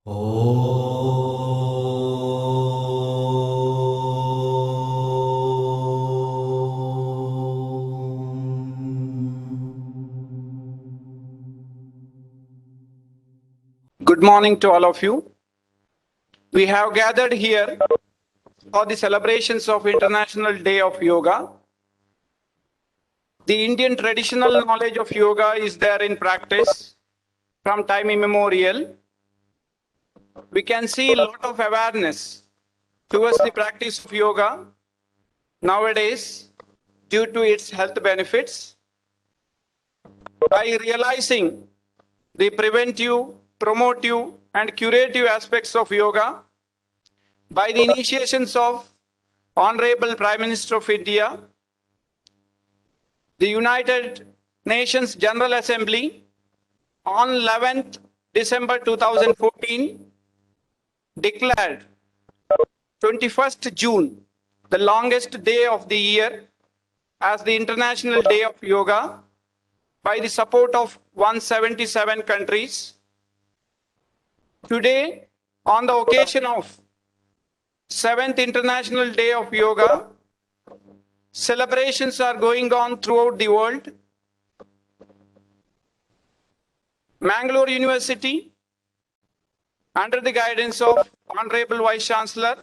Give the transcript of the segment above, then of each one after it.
Good morning to all of you. We have gathered here for the celebrations of International Day of Yoga. The Indian traditional knowledge of yoga is there in practice from time immemorial. We can see a lot of awareness towards the practice of yoga nowadays due to its health benefits. By realizing the preventive, promotive, and curative aspects of yoga, by the initiations of Honorable Prime Minister of India, the United Nations General Assembly on 11th December 2014 declared 21st June, the longest day of the year, as the International Day of Yoga by the support of 177 countries. Today, on the occasion of 7th International Day of Yoga, celebrations are going on throughout the world. Mangalore University, under the guidance of Honorable Vice Chancellor,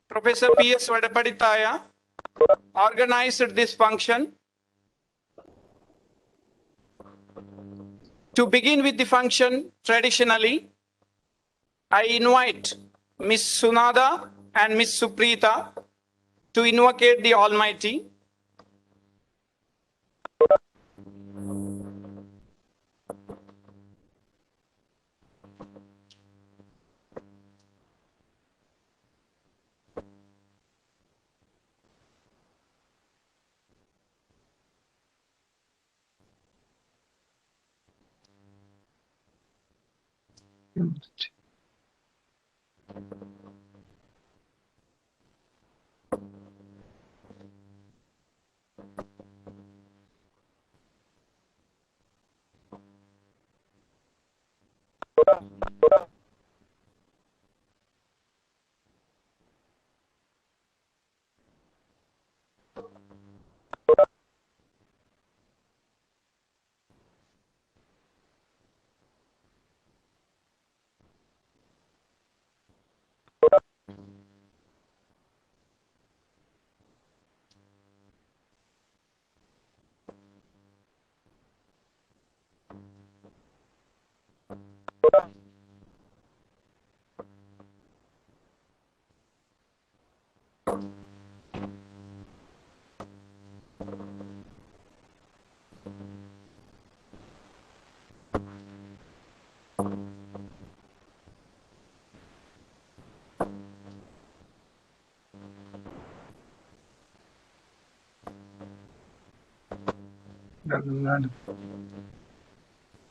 Professor P.S. Vadapadithaya, organized this function. To begin with the function, traditionally, I invite Ms. Sunada and Ms. Suprita to invocate the Almighty.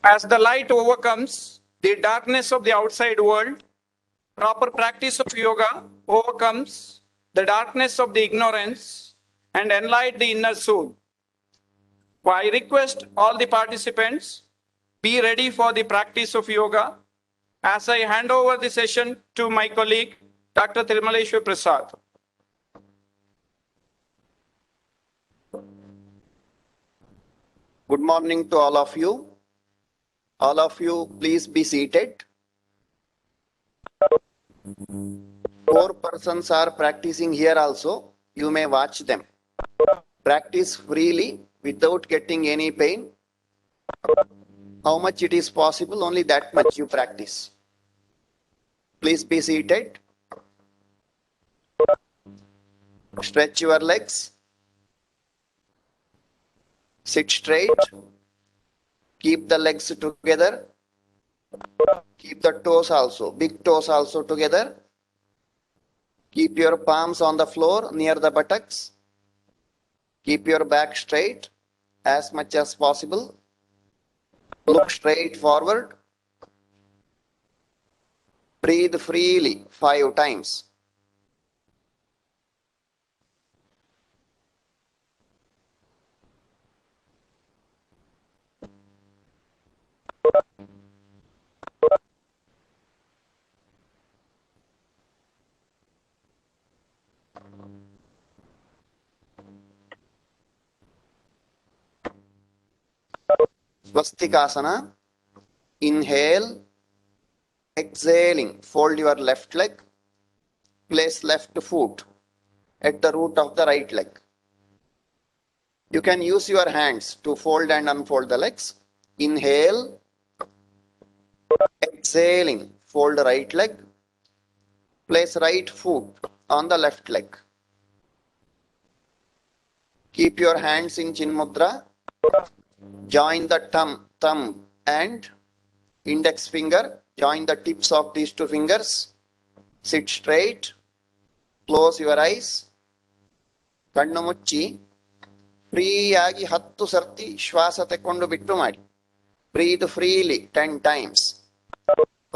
As the light overcomes the darkness of the outside world, proper practice of yoga overcomes the darkness of the ignorance and enlighten the inner soul. I request all the participants be ready for the practice of yoga as I hand over the session to my colleague, Dr. Thirumaleshwar Prasad. Good morning to all of you. All of you, please be seated. 4 persons are practicing here also. You may watch them. Practice freely without getting any pain. How much it is possible, only that much you practice. Please be seated. Stretch your legs. Sit straight. Keep the legs together. Keep the toes also, big toes also together. Keep your palms on the floor near the buttocks. Keep your back straight as much as possible. Look straight forward. Breathe freely 5 times. Swastikasana. Inhale, exhaling, fold your left leg, place left foot at the root of the right leg. You can use your hands to fold and unfold the legs. Inhale, exhaling, fold right leg, place right foot on the left leg. Keep your hands in Chin Mudra. Join the thumb and index finger. Join the tips of these two fingers. Sit straight. Close your eyes. ಕಣ್ಣು ಮುಚ್ಚಿ ಫ್ರೀಯಾಗಿ 10 ಸರ್ತಿ ಶ್ವಾಸ ತಕೊಂಡು ಬಿಟ್ಟು ಮಾಡಿ. Breathe freely 10 times.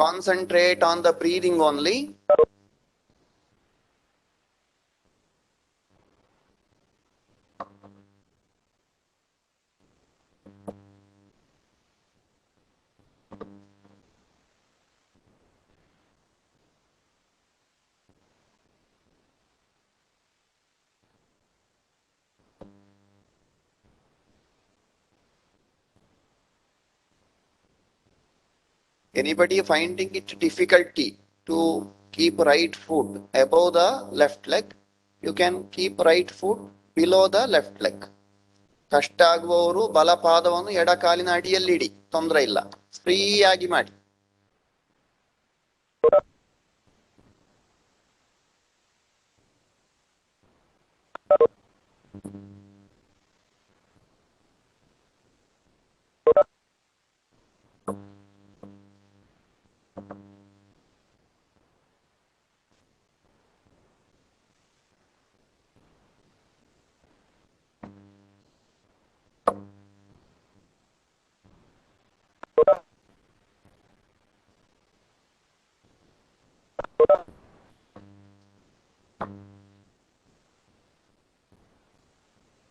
Concentrate on the breathing only. Anybody finding it difficulty to keep right foot above the left leg? You can keep right foot below the left leg. ಕಷ್ಟ ಆಗುವವರು ಬಲಪಾದವನ್ನು ಎಡಕಾಲಿನ ಅಡಿಯಲ್ಲಿ ಇಡಿ, ತೊಂದರೆ ಇಲ್ಲ, ಫ್ರೀಯಾಗಿ ಮಾಡಿ.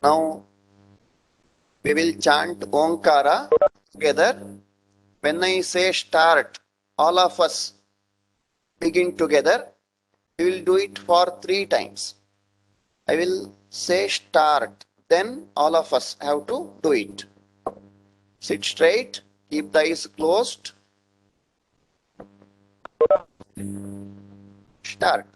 Now we will chant Omkara together. When I say start, all of us begin together. We will do it for 3 times. I will say start, then all of us have to do it. Sit straight, keep the eyes closed. Start.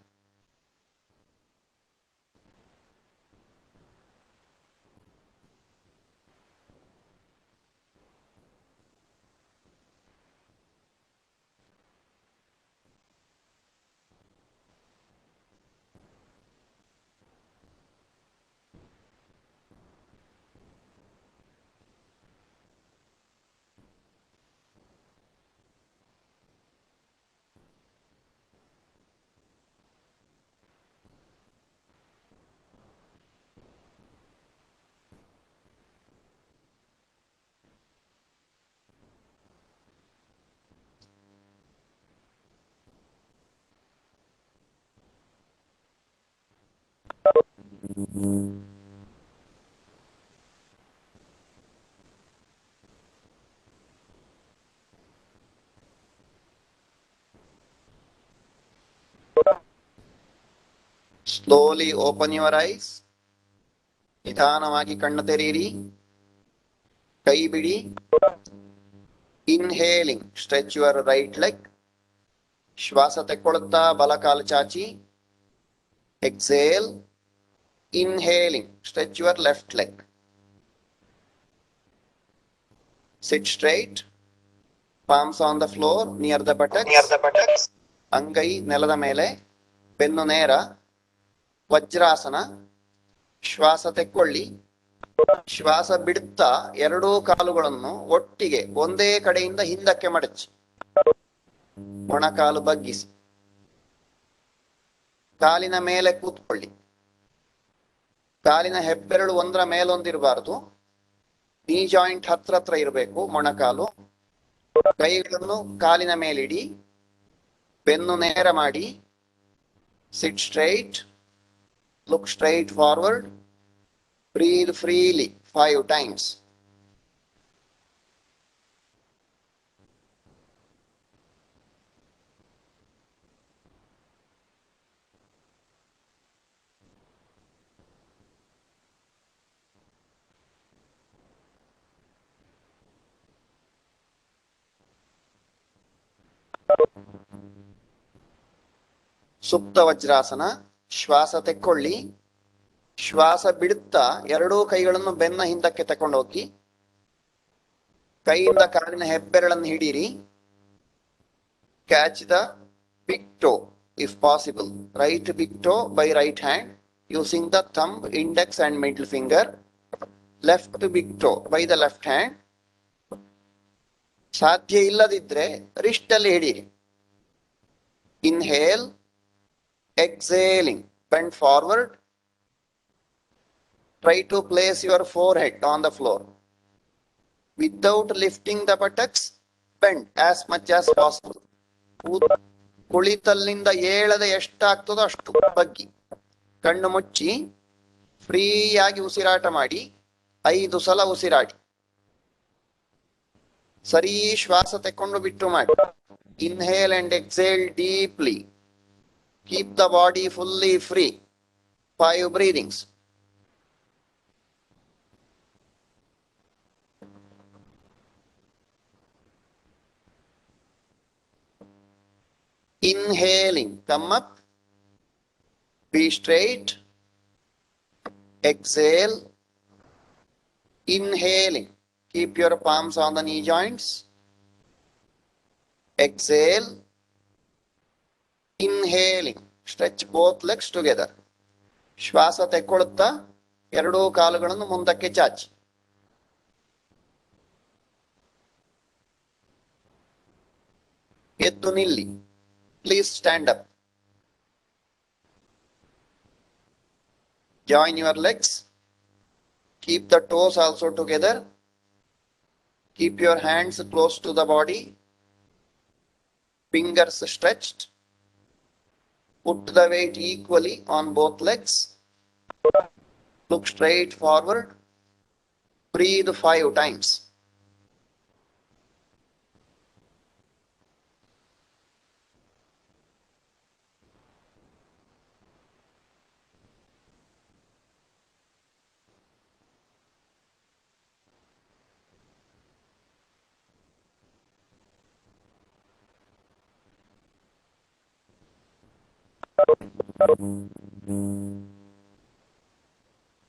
Slowly open your eyes. ನಿಧಾನವಾಗಿ ಕಣ್ಣು ತೆರೆಯಿರಿ. ಕೈ ಬಿಡಿ. Inhaling, stretch your right leg. ಶ್ವಾಸ ತೆಕ್ಕೊಳ್ಳುತ್ತಾ ಬಲಕಾಲು ಚಾಚಿ. Exhale. Inhaling, stretch your left leg. Sit straight. Palms on the floor near the buttocks. ಅಂಗೈ ನೆಲದ ಮೇಲೆ, ಬೆನ್ನು ನೇರ. ವಜ್ರಾಸನ. ಶ್ವಾಸ ತೆಕ್ಕೊಳ್ಳಿ. ಶ್ವಾಸ ಬಿಡುತ್ತಾ ಎರಡೂ ಕಾಲುಗಳನ್ನು ಒಟ್ಟಿಗೆ ಒಂದೇ ಕಡೆಯಿಂದ ಹಿಂದಕ್ಕೆ ಮಡಚಿ. ಮೊಣಕಾಲು ಬಗ್ಗಿಸಿ. ಕಾಲಿನ ಮೇಲೆ ಕೂತ್ಕೊಳ್ಳಿ. ಕಾಲಿನ ಹೆಬ್ಬೆರಳು ಒಂದರ ಮೇಲೊಂದಿರಬಾರದು. ನೀ ಜಾಯಿಂಟ್ ಹತ್ರ ಇರಬೇಕು ಮೊಣಕಾಲು. ಕೈಗಳನ್ನು ಕಾಲಿನ ಮೇಲಿಡಿ. ಬೆನ್ನು ನೇರ ಮಾಡಿ. Sit straight. Look straight forward. Breathe freely 5 times. ಸುಪ್ತ ವಜ್ರಾಸನ. ಶ್ವಾಸ ತೆಕ್ಕೊಳ್ಳಿ. ಶ್ವಾಸ ಬಿಡುತ್ತಾ ಎರಡೂ ಕೈಗಳನ್ನು ಬೆನ್ನ ಹಿಂದಕ್ಕೆ ತಕೊಂಡೋಗಿ ಕೈಯಿಂದ ಕಾಲಿನ ಹೆಬ್ಬೆರಳನ್ನು ಹಿಡೀರಿ. Catch the big toe if possible. Right big toe by right hand using the thumb, index and middle finger. Left big toe by the left hand. ಸಾಧ್ಯ ಇಲ್ಲದಿದ್ರೆ ರಿಸ್ಟ್ ಅಲ್ಲಿ ಹಿಡೀರಿ. Inhale, exhaling, bend forward. Try to place your forehead on the floor. Without lifting the buttocks, bend as much as possible. ಕುಳಿತಲ್ಲಿಂದ ಏಳದೆ ಎಷ್ಟಾಗ್ತದೋ ಅಷ್ಟು ಬಗ್ಗಿ ಕಣ್ಣು ಮುಚ್ಚಿ ಫ್ರೀಯಾಗಿ ಉಸಿರಾಟ ಮಾಡಿ 5 ಸಲ ಉಸಿರಾಡಿ. ಸರಿ ಶ್ವಾಸ ತೆಕ್ಕೊಂಡು ಬಿಟ್ಟು ಮಾಡಿ. Inhale and exhale deeply. Keep the body fully free. 5 breathings. Inhaling, come up. Be straight. Exhale. Inhaling. Keep your palms on the knee joints. Exhale. Inhaling. Stretch both legs together. ಶ್ವಾಸ ತೆಕ್ಕೊಳ್ಳುತ್ತಾ ಎರಡೂ ಕಾಲುಗಳನ್ನು ಮುಂದಕ್ಕೆ ಚಾಚಿ. ಎದ್ದು ನಿಲ್ಲಿ. Please stand up. Join your legs. Keep the toes also together. Keep your hands close to the body. Fingers stretched. Put the weight equally on both legs. Look straight forward. Breathe 5 times.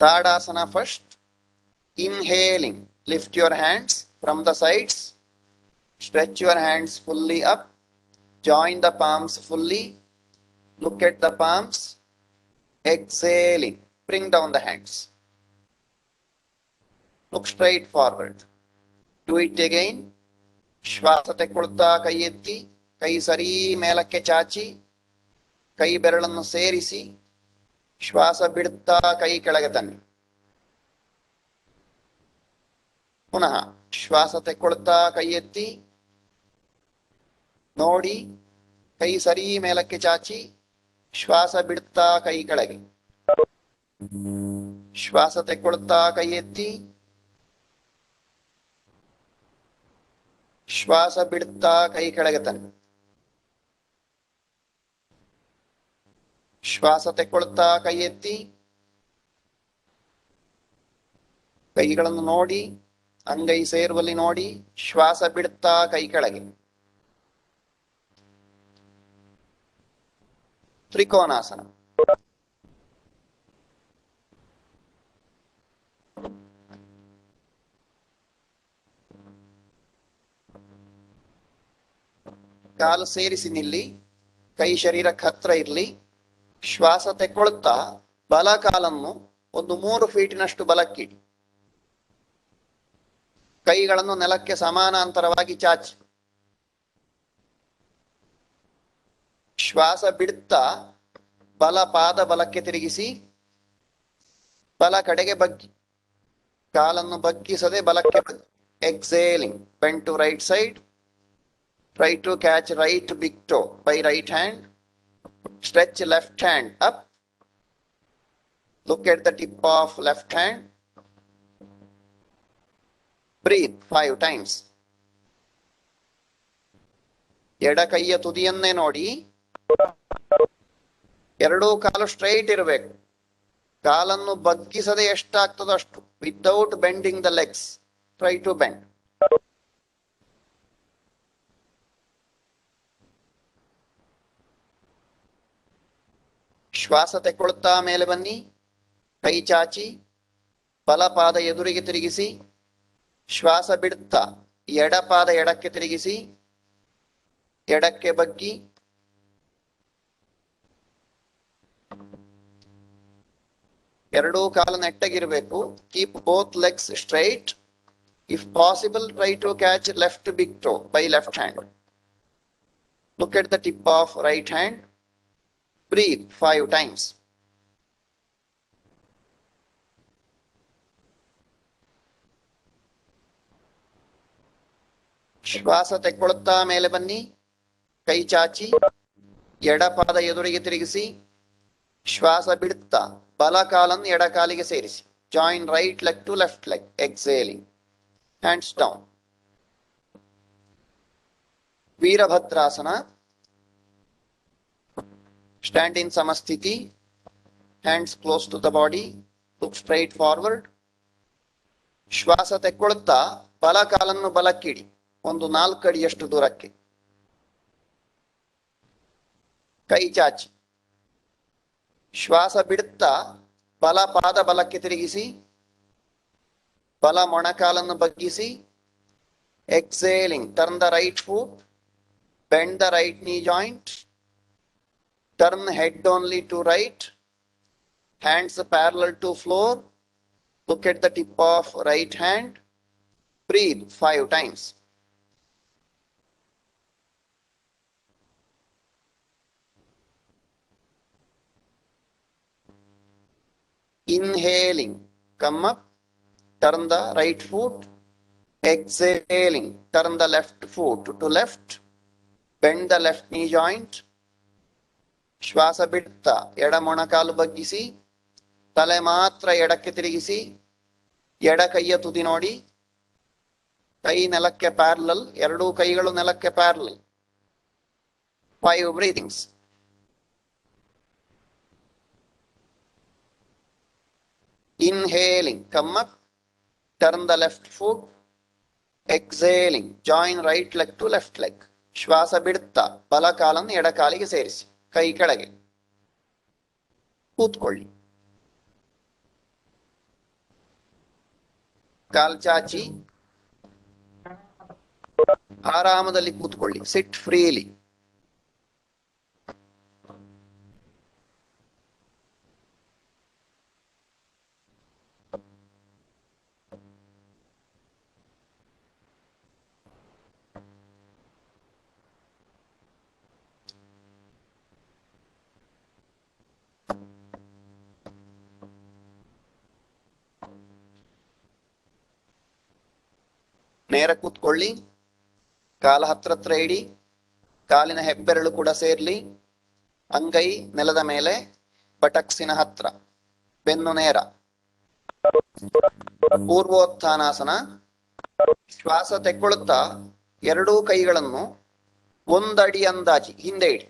Tadasana first. Inhaling. Lift your hands from the sides. Stretch your hands fully up. Join the palms fully. Look at the palms. Exhaling. Bring down the hands. Look straight forward. Do it again. ಶ್ವಾಸ ತೆಕ್ಕೊಳ್ತಾ ಕೈ ಎತ್ತಿ ಕೈ ಸರಿ ಮೇಲಕ್ಕೆ ಚಾಚಿ ಕೈ ಬೆರಳನ್ನು ಸೇರಿಸಿ ಶ್ವಾಸ ಬಿಡುತ್ತಾ ಕೈ ಕೆಳಗೆ ತನ್ನಿ. ಪುನಃ ಶ್ವಾಸ ತೆಕ್ಕೊಳ್ತಾ ಕೈ ಎತ್ತಿ ನೋಡಿ ಕೈ ಸರಿ ಮೇಲಕ್ಕೆ ಚಾಚಿ ಶ್ವಾಸ ಬಿಡುತ್ತಾ ಕೈ ಕೆಳಗೆ. ಶ್ವಾಸ ತೆಕ್ಕೊಳ್ತಾ ಕೈ ಎತ್ತಿ ಶ್ವಾಸ ಬಿಡುತ್ತಾ ಕೈ ಕೆಳಗೆ ತನ್ನಿ. ಶ್ವಾಸ ತೆಕ್ಕೊಳ್ತಾ ಕೈ ಎತ್ತಿ ಕೈಗಳನ್ನು ನೋಡಿ ಅಂಗೈ ಸೇರುವಲ್ಲಿ ನೋಡಿ ಶ್ವಾಸ ಬಿಡುತ್ತಾ ಕೈ ಕೆಳಗೆ. ತ್ರಿಕೋನಾಸನ. ಕಾಲು ಸೇರಿಸಿ ನಿಲ್ಲಿ. ಕೈ ಶರೀರಕ್ಕೆ ಹತ್ರ ಇರಲಿ. ಶ್ವಾಸ ತೆಕ್ಕೊಳ್ತಾ ಬಲ ಕಾಲನ್ನು ಒಂದು 3 ಫೀಟಿನಷ್ಟು ಬಲಕ್ಕಿಡಿ. ಕೈಗಳನ್ನು ನೆಲಕ್ಕೆ ಸಮಾನಾಂತರವಾಗಿ ಚಾಚಿ. ಶ್ವಾಸ ಬಿಡುತ್ತಾ ಬಲ ಪಾದ ಬಲಕ್ಕೆ ತಿರುಗಿಸಿ ಬಲ ಕಡೆಗೆ ಬಗ್ಗಿ. ಕಾಲನ್ನು ಬಗ್ಗಿಸದೆ ಬಲಕ್ಕೆ ಬಗ್ಗಿ. Exhaling. Bend to right side. Try to catch right big toe by right hand. Stretch left hand up. Look at the tip of left hand. Breathe 5 times. ಎಡ ಕೈಯ ತುದಿಯನ್ನೇ ನೋಡಿ. ಎರಡೂ ಕಾಲು ಸ್ಟ್ರೈಟ್ ಇರಬೇಕು. ಕಾಲನ್ನು ಬಗ್ಗಿಸದೆ ಎಷ್ಟಾಗ್ತದೋ ಅಷ್ಟು. Without bending the legs. Try to bend. ಶ್ವಾಸ ತೆಕ್ಕೊಳ್ತಾ ಮೇಲೆ ಬನ್ನಿ. ಕೈ ಚಾಚಿ ಬಲಪಾದ ಎದುರಿಗೆ ತಿರುಗಿಸಿ. ಶ್ವಾಸ ಬಿಡುತ್ತಾ ಎಡಪಾದ ಎಡಕ್ಕೆ ತಿರುಗಿಸಿ. ಎಡಕ್ಕೆ ಬಗ್ಗಿ. ಎರಡೂ ಕಾಲು ನೆಟ್ಟಗಿರಬೇಕು. Keep both legs straight. If possible, try to catch left big toe by left hand. Look at the tip of right hand. Breathe 5 times. ಶ್ವಾಸ ತೆಕ್ಕೊಳ್ತಾ ಮೇಲೆ ಬನ್ನಿ. ಕೈ ಚಾಚಿ ಎಡಪಾದ ಎದುರಿಗೆ ತಿರುಗಿಸಿ. ಶ್ವಾಸ ಬಿಡುತ್ತಾ ಬಲ ಕಾಲನ್ನು ಎಡ ಕಾಲಿಗೆ ಸೇರಿಸಿ. Join right leg to left leg. Exhaling. Hands down. Virabhadrasana. Stand in Samasthiti. Hands close to the body. Look straight forward. ಶ್ವಾಸ ತೆಕ್ಕೊಳ್ತಾ ಬಲ ಕಾಲನ್ನು ಬಲಕ್ಕಿಡಿ. ಒಂದು 4 ಅಡಿಯಷ್ಟು ದೂರಕ್ಕೆ. ಕೈ ಚಾಚಿ. ಶ್ವಾಸ ಬಿಡುತ್ತಾ ಬಲ ಪಾದ ಬಲಕ್ಕೆ ತಿರುಗಿಸಿ. ಬಲ ಮೊಣಕಾಲನ್ನು ಬಗ್ಗಿಸಿ. Exhaling, turn the right foot, bend the right knee joint, turn head only to right, hands parallel to floor. Look at the tip of right hand. Breathe 5 times. Inhaling, come up. Turn the right foot. Exhaling, turn the left foot to left. Bend the left knee joint. ಶ್ವಾಸ ಬಿಡ್ತಾ ಎಡ ಮೊಣಕಾಲು ಬಗ್ಗಿಸಿ. ತಲೆ ಮಾತ್ರ ಎಡಕ್ಕೆ ತಿರುಗಿಸಿ. ಎಡ ಕೈಯ ತುದಿ ನೋಡಿ. ಕೈ ನೆಲಕ್ಕೆ ಪ್ಯಾರಲಲ್. ಎರಡೂ ಕೈಗಳು ನೆಲಕ್ಕೆ parallel. 5 breathings. Inhaling, come up. Turn the left foot. Exhaling, join right leg to left leg. ಶ್ವಾಸ ಬಿಡುತ್ತಾ ಬಲ ಕಾಲನ್ನು ಎಡ ಕಾಲಿಗೆ ಸೇರಿಸಿ. ಕೈ ಕೆಳಗೆ. ಕೂತ್ಕೊಳ್ಳಿ. ಕಾಲ್ ಚಾಚಿ ಆರಾಮದಲ್ಲಿ ಕೂತ್ಕೊಳ್ಳಿ. ಸಿಟ್ ಫ್ರೀಲಿ. ನೇರ ಕೂತ್ಕೊಳ್ಳಿ. ಕಾಲ ಹತ್ರ ಇಡಿ. ಕಾಲಿನ ಹೆಬ್ಬೆರಳು ಕೂಡ ಸೇರ್ಲಿ. ಅಂಗೈ ನೆಲದ ಮೇಲೆ, ಬಟಕ್ಸಿನ ಹತ್ರ. ಬೆನ್ನು ನೇರ. ಪೂರ್ವೋತ್ಥಾನಾಸನ. ಶ್ವಾಸ ತೆಕ್ಕೊಳುತ್ತಾ ಎರಡೂ ಕೈಗಳನ್ನು 1 ಅಡಿ ಅಂದಾಜಿ ಹಿಂದೆ ಇಡಿ.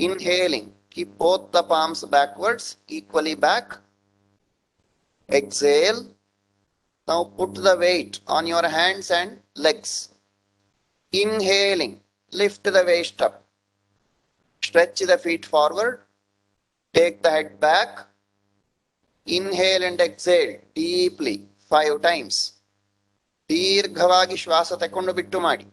Inhaling, keep both the palms backwards, equally back. Exhale. Now put the weight on your hands and legs. Inhaling, lift the waist up. Stretch the feet forward. Take the head back. Inhale and exhale deeply 5 times. ದೀರ್ಘವಾಗಿ ಶ್ವಾಸ ತಕೊಂಡು ಬಿಟ್ಟು ಮಾಡಿ.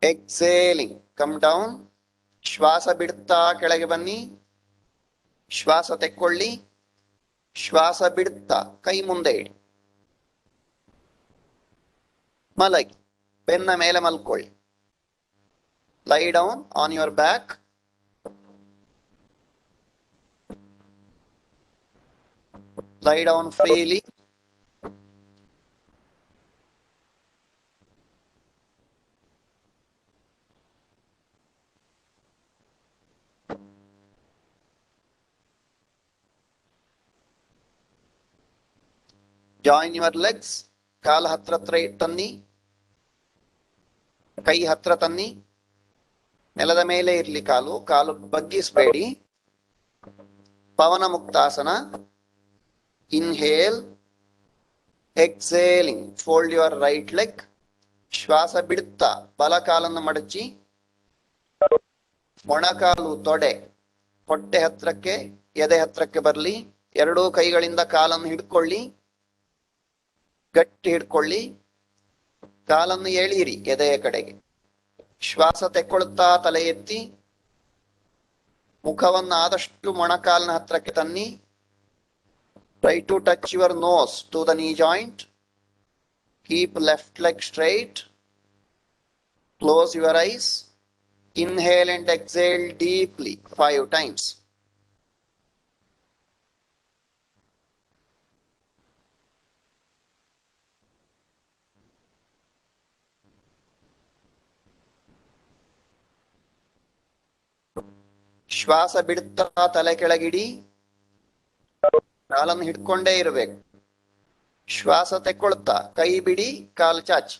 Exhaling, come down. ಶ್ವಾಸ ಬಿಡುತ್ತಾ ಕೆಳಗೆ ಬನ್ನಿ. ಶ್ವಾಸ ತೆಕ್ಕೊಳ್ಳಿ. ಶ್ವಾಸ ಬಿಡುತ್ತಾ ಕೈ ಮುಂದೆ ಇಡಿ. ಮಲಗಿ. ಬೆನ್ನ ಮೇಲೆ ಮಲ್ಕೊಳ್ಳಿ. Lie down on your back. Lie down freely. Join your legs. ಕಾಲ ಹತ್ರ ತನ್ನಿ. ಕೈ ಹತ್ರ ತನ್ನಿ. ನೆಲದ ಮೇಲೆ ಇರ್ಲಿ ಕಾಲು. ಕಾಲು ಬಗ್ಗಿಸಬೇಡಿ. ಪವನ ಮುಕ್ತಾಸನ. Inhale. Exhaling, fold your right leg. ಶ್ವಾಸ ಬಿಡುತ್ತಾ ಬಲ ಕಾಲನ್ನು ಮಡಚಿ ಮೊಣಕಾಲು ತೊಡೆ ಹೊಟ್ಟೆ ಹತ್ರಕ್ಕೆ ಎದೆ ಹತ್ರಕ್ಕೆ ಬರಲಿ. ಎರಡೂ ಕೈಗಳಿಂದ ಕಾಲನ್ನು ಹಿಡ್ಕೊಳ್ಳಿ, ಗಟ್ಟಿ ಹಿಡ್ಕೊಳ್ಳಿ. ಕಾಲನ್ನು ಎಳೀರಿ ಎದೆಯ ಕಡೆಗೆ. ಶ್ವಾಸ ತೆಕ್ಕೊಳ್ತಾ ತಲೆ ಎತ್ತಿ ಮುಖವನ್ನು ಆದಷ್ಟು ಮೊಣಕಾಲಿನ ಹತ್ರಕ್ಕೆ ತನ್ನಿ. Try to touch your nose to the knee joint. Keep left leg straight. Close your eyes. Inhale and exhale deeply 5 times. ಶ್ವಾಸ ಬಿಡುತ್ತಾ ತಲೆ ಕೆಳಗಿಡಿ. ಕಾಲನ್ನು ಹಿಡ್ಕೊಂಡೇ ಇರಬೇಕು. ಶ್ವಾಸ ತೆಕ್ಕೊಳ್ತಾ ಕೈ ಬಿಡಿ, ಕಾಲು ಚಾಚಿ.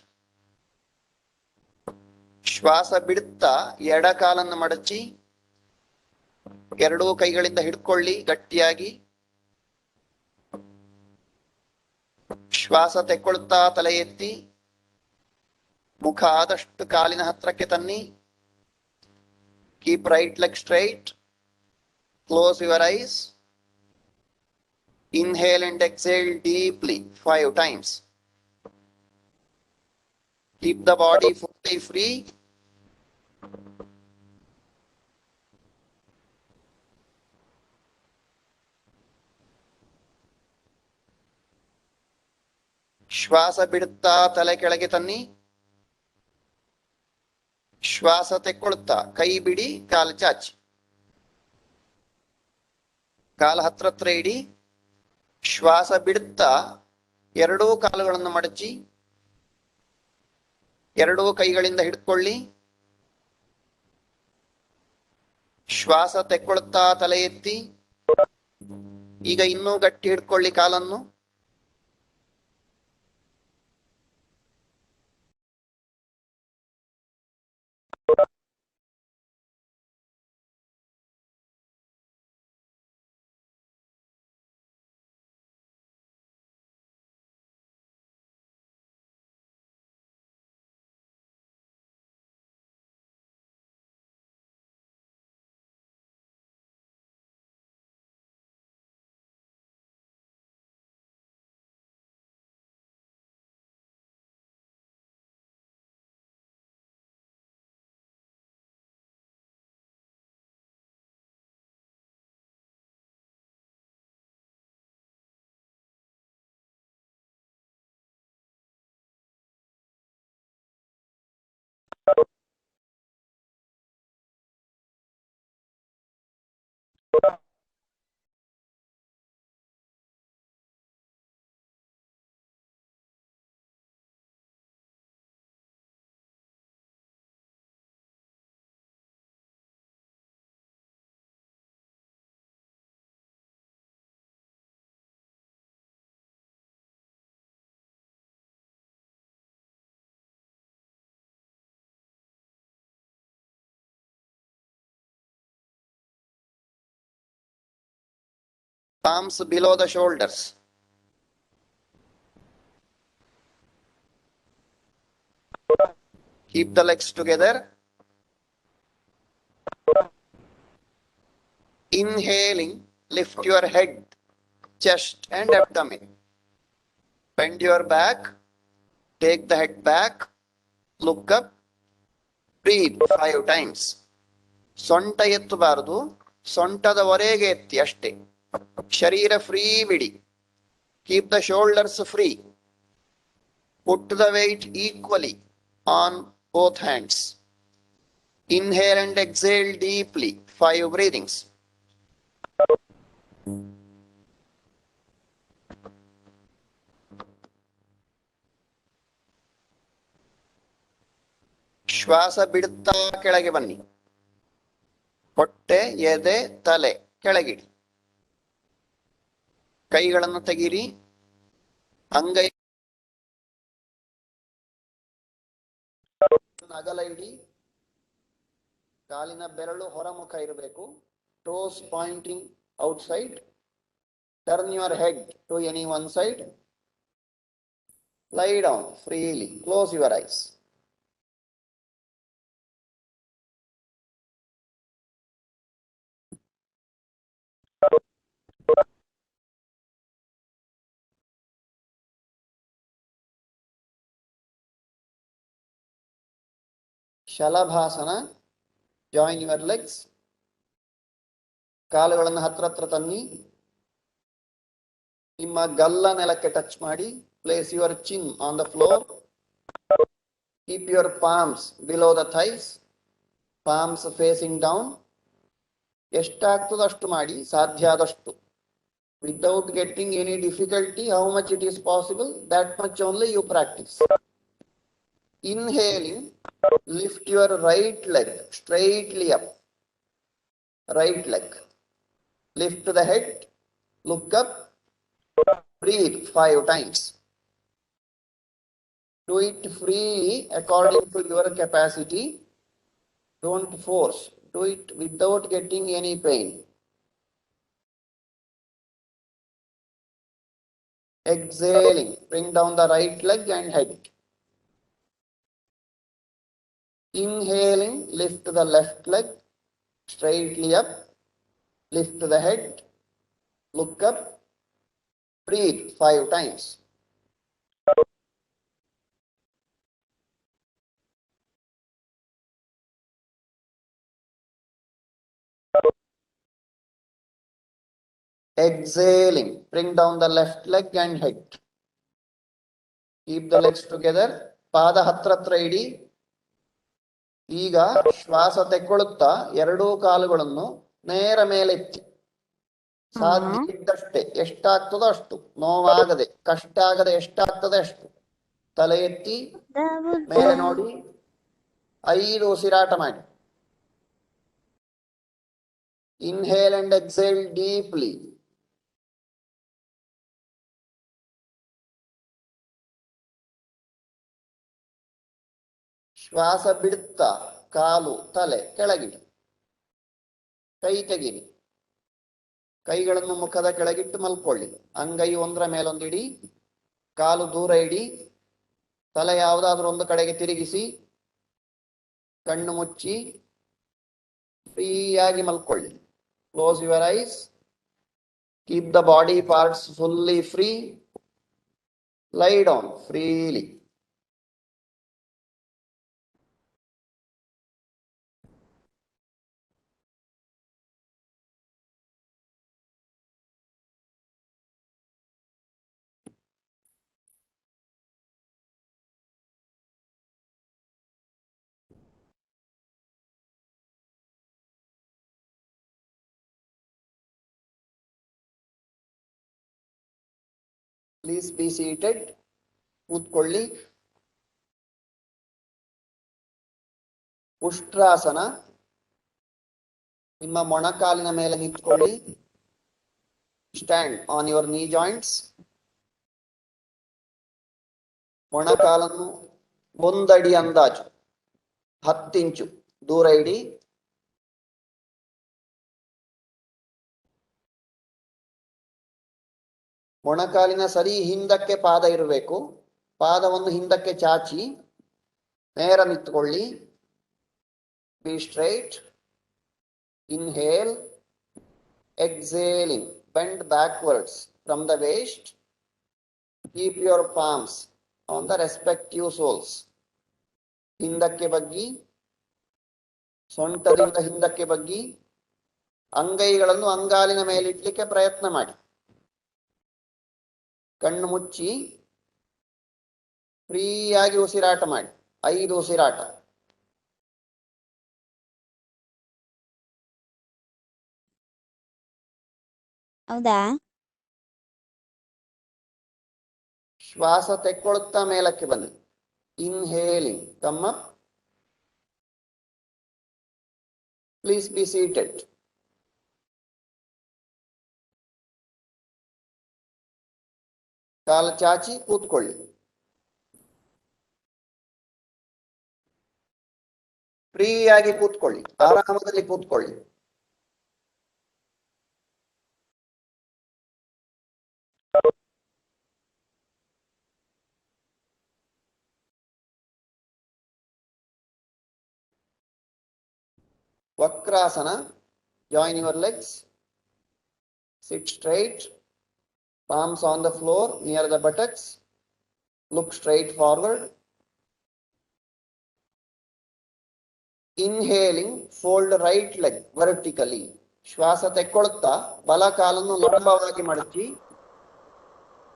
ಶ್ವಾಸ ಬಿಡುತ್ತಾ ಎಡ ಕಾಲನ್ನು ಮಡಚಿ ಎರಡೂ ಕೈಗಳಿಂದ ಹಿಡ್ಕೊಳ್ಳಿ ಗಟ್ಟಿಯಾಗಿ. ಶ್ವಾಸ ತೆಕ್ಕೊಳ್ತಾ ತಲೆ ಎತ್ತಿ ಮುಖ ಆದಷ್ಟು ಕಾಲಿನ ಹತ್ರಕ್ಕೆ ತನ್ನಿ. Keep right leg straight. Close your eyes. Inhale and exhale deeply 5 times. Keep the body fully free. ಶ್ವಾಸ ಬಿಡುತ್ತಾ ತಲೆ ಕೆಳಗೆ ತನ್ನಿ. ಶ್ವಾಸ ತೆಕ್ಕೊಳ್ತಾ ಕೈ ಬಿಡಿ, ಕಾಲು ಚಾಚಿ. ಕಾಲ ಹತ್ರ ಇಡಿ. ಶ್ವಾಸ ಬಿಡುತ್ತಾ ಎರಡೂ ಕಾಲುಗಳನ್ನು ಮಡಚಿ ಎರಡೂ ಕೈಗಳಿಂದ ಹಿಡ್ಕೊಳ್ಳಿ. ಶ್ವಾಸ ತೆಕ್ಕೊಳ್ತಾ ತಲೆ ಎತ್ತಿ ಈಗ ಇನ್ನೂ ಗಟ್ಟಿ ಹಿಡ್ಕೊಳ್ಳಿ ಕಾಲನ್ನು. Palms below the shoulders. Keep the legs together. Inhaling, lift your head, chest and abdomen. Bend your back, take the head back, look up, breathe 5 times. ಸೊಂಟ ಎತ್ತಬಾರದು, ಸೊಂಟದವರೆಗೆ ಎತ್ತಿ ಅಷ್ಟೇ. ಶರೀರ ಫ್ರೀ ಬಿಡಿ. Keep the shoulders free. Put the weight equally on both hands. Inhale and exhale deeply 5 breathings. ಶ್ವಾಸ ಬಿಡುತ್ತಾ ಕೆಳಗೆ ಬನ್ನಿ. ಹೊಟ್ಟೆ, ಎದೆ, ತಲೆ ಕೆಳಗಿಡಿ. ಕೈಗಳನ್ನು ತೆಗೀರಿ. ಅಂಗೈ ಅಗಲ ಇಡಿ. ಕಾಲಿನ ಬೆರಳು ಹೊರಮುಖ ಇರಬೇಕು. Toes pointing outside. Turn your head to any one side. Lie down freely. Close your eyes. Shalabhasana. Join your legs. ಕಾಲುಗಳನ್ನು ಹತ್ರ ತನ್ನಿ. ನಿಮ್ಮ ಗಲ್ಲ ನೆಲಕ್ಕೆ ಟಚ್ ಮಾಡಿ. Place your chin on the floor. Keep your palms below the thighs. Palms facing down. ಎಷ್ಟಾಗ್ತದೋ ಅಷ್ಟು ಮಾಡಿ, ಸಾಧ್ಯ ಆದಷ್ಟು. Without getting any difficulty, how much it is possible, that much only you practice. Inhaling, lift your right leg straightly up. Right leg. Lift the head, look up, breathe 5 times. Do it freely according to your capacity. Don't force. Do it without getting any pain. Exhaling, bring down the right leg and head. Inhaling, lift the left leg straightly up, lift the head, look up, breathe 5 times. Exhaling, bring down the left leg and head. Keep the legs together. ಪಾದ ಹತ್ರ ಇಡಿ. ಈಗ ಶ್ವಾಸ ತೆಕ್ಕೊಳ್ಳುತ್ತಾ ಎರಡೂ ಕಾಲುಗಳನ್ನು ನೇರ ಮೇಲೆತ್ತಿ. ಸಾಧ್ಯ ಇದ್ದಷ್ಟೇ, ಎಷ್ಟಾಗ್ತದೋ ಅಷ್ಟು, ನೋವಾಗದೆ, ಕಷ್ಟ ಆಗದೆ ಎಷ್ಟಾಗ್ತದೆ ಅಷ್ಟು. ತಲೆ ಎತ್ತಿ ಮೇಲೆ ನೋಡಿ, 5 ಉಸಿರಾಟ ಮಾಡಿ. Inhale and exhale deeply. ಶ್ವಾಸ ಬಿಡುತ್ತಾ ಕಾಲು ತಲೆ ಕೆಳಗಿಡಿ. ಕೈ ತೆಗೀರಿ. ಕೈಗಳನ್ನು ಮುಖದ ಕೆಳಗಿಟ್ಟು ಮಲ್ಕೊಳ್ಳಿ. ಅಂಗೈ ಒಂದರ ಮೇಲೊಂದಿಡಿ. ಕಾಲು ದೂರ ಇಡಿ. ತಲೆ ಯಾವುದಾದ್ರೂ ಒಂದು ಕಡೆಗೆ ತಿರುಗಿಸಿ. ಕಣ್ಣು ಮುಚ್ಚಿ ಫ್ರೀಯಾಗಿ ಮಲ್ಕೊಳ್ಳಿ. Close your eyes. Keep the body parts fully free. Lie down freely. Please be seated. ಕೂತ್ಕೊಳ್ಳಿ. ಉಷ್ಟ್ರಾಸನ. ನಿಮ್ಮ ಮೊಣಕಾಲಿನ ಮೇಲೆ ನಿಂತ್ಕೊಳ್ಳಿ. Stand on your knee joints. ಮೊಣಕಾಲನ್ನು 1 ಅಡಿ ಅಂದಾಜು 10 ಇಂಚು ದೂರ ಇಡಿ. ಮೊಣಕಾಲಿನ ಸರಿ ಹಿಂದಕ್ಕೆ ಪಾದ ಇರಬೇಕು. ಪಾದವನ್ನು ಹಿಂದಕ್ಕೆ ಚಾಚಿ ನೇರ ನಿಂತ್ಕೊಳ್ಳಿ. Be straight. Inhale. Exhaling. Bend backwards from the waist. Keep your palms on the respective soles. ಹಿಂದಕ್ಕೆ ಬಗ್ಗಿ, ಸೊಂಟದಿಂದ ಹಿಂದಕ್ಕೆ ಬಗ್ಗಿ, ಅಂಗೈಗಳನ್ನು ಅಂಗಾಲಿನ ಮೇಲಿಡ್ಲಿಕ್ಕೆ ಪ್ರಯತ್ನ ಮಾಡಿ. ಕಣ್ಣು ಮುಚ್ಚಿ ಫ್ರೀಯಾಗಿ ಉಸಿರಾಟ ಮಾಡಿ. 5 ಉಸಿರಾಟ. ಹೌದಾ? ಶ್ವಾಸ ತೆಕ್ಕೊಳ್ಳುತ್ತಾ ಮೇಲಕ್ಕೆ ಬನ್ನಿ. Inhaling, come up. Please be seated. ಕಾಲು ಚಾಚಿ ಕೂತ್ಕೊಳ್ಳಿ. ಫ್ರೀಯಾಗಿ ಕೂತ್ಕೊಳ್ಳಿ. ಆರಾಮದಲ್ಲಿ ಕೂತ್ಕೊಳ್ಳಿ. Vakrasana. Join your legs. Sit straight. Palms on the floor near the buttocks. Look straight forward. Inhaling, fold right leg vertically. ಶ್ವಾಸ ತೆಕ್ಕೊಳ್ತಾ ಬಲ ಕಾಲನ್ನು ಲಂಬವಾಗಿ ಮಡಚಿ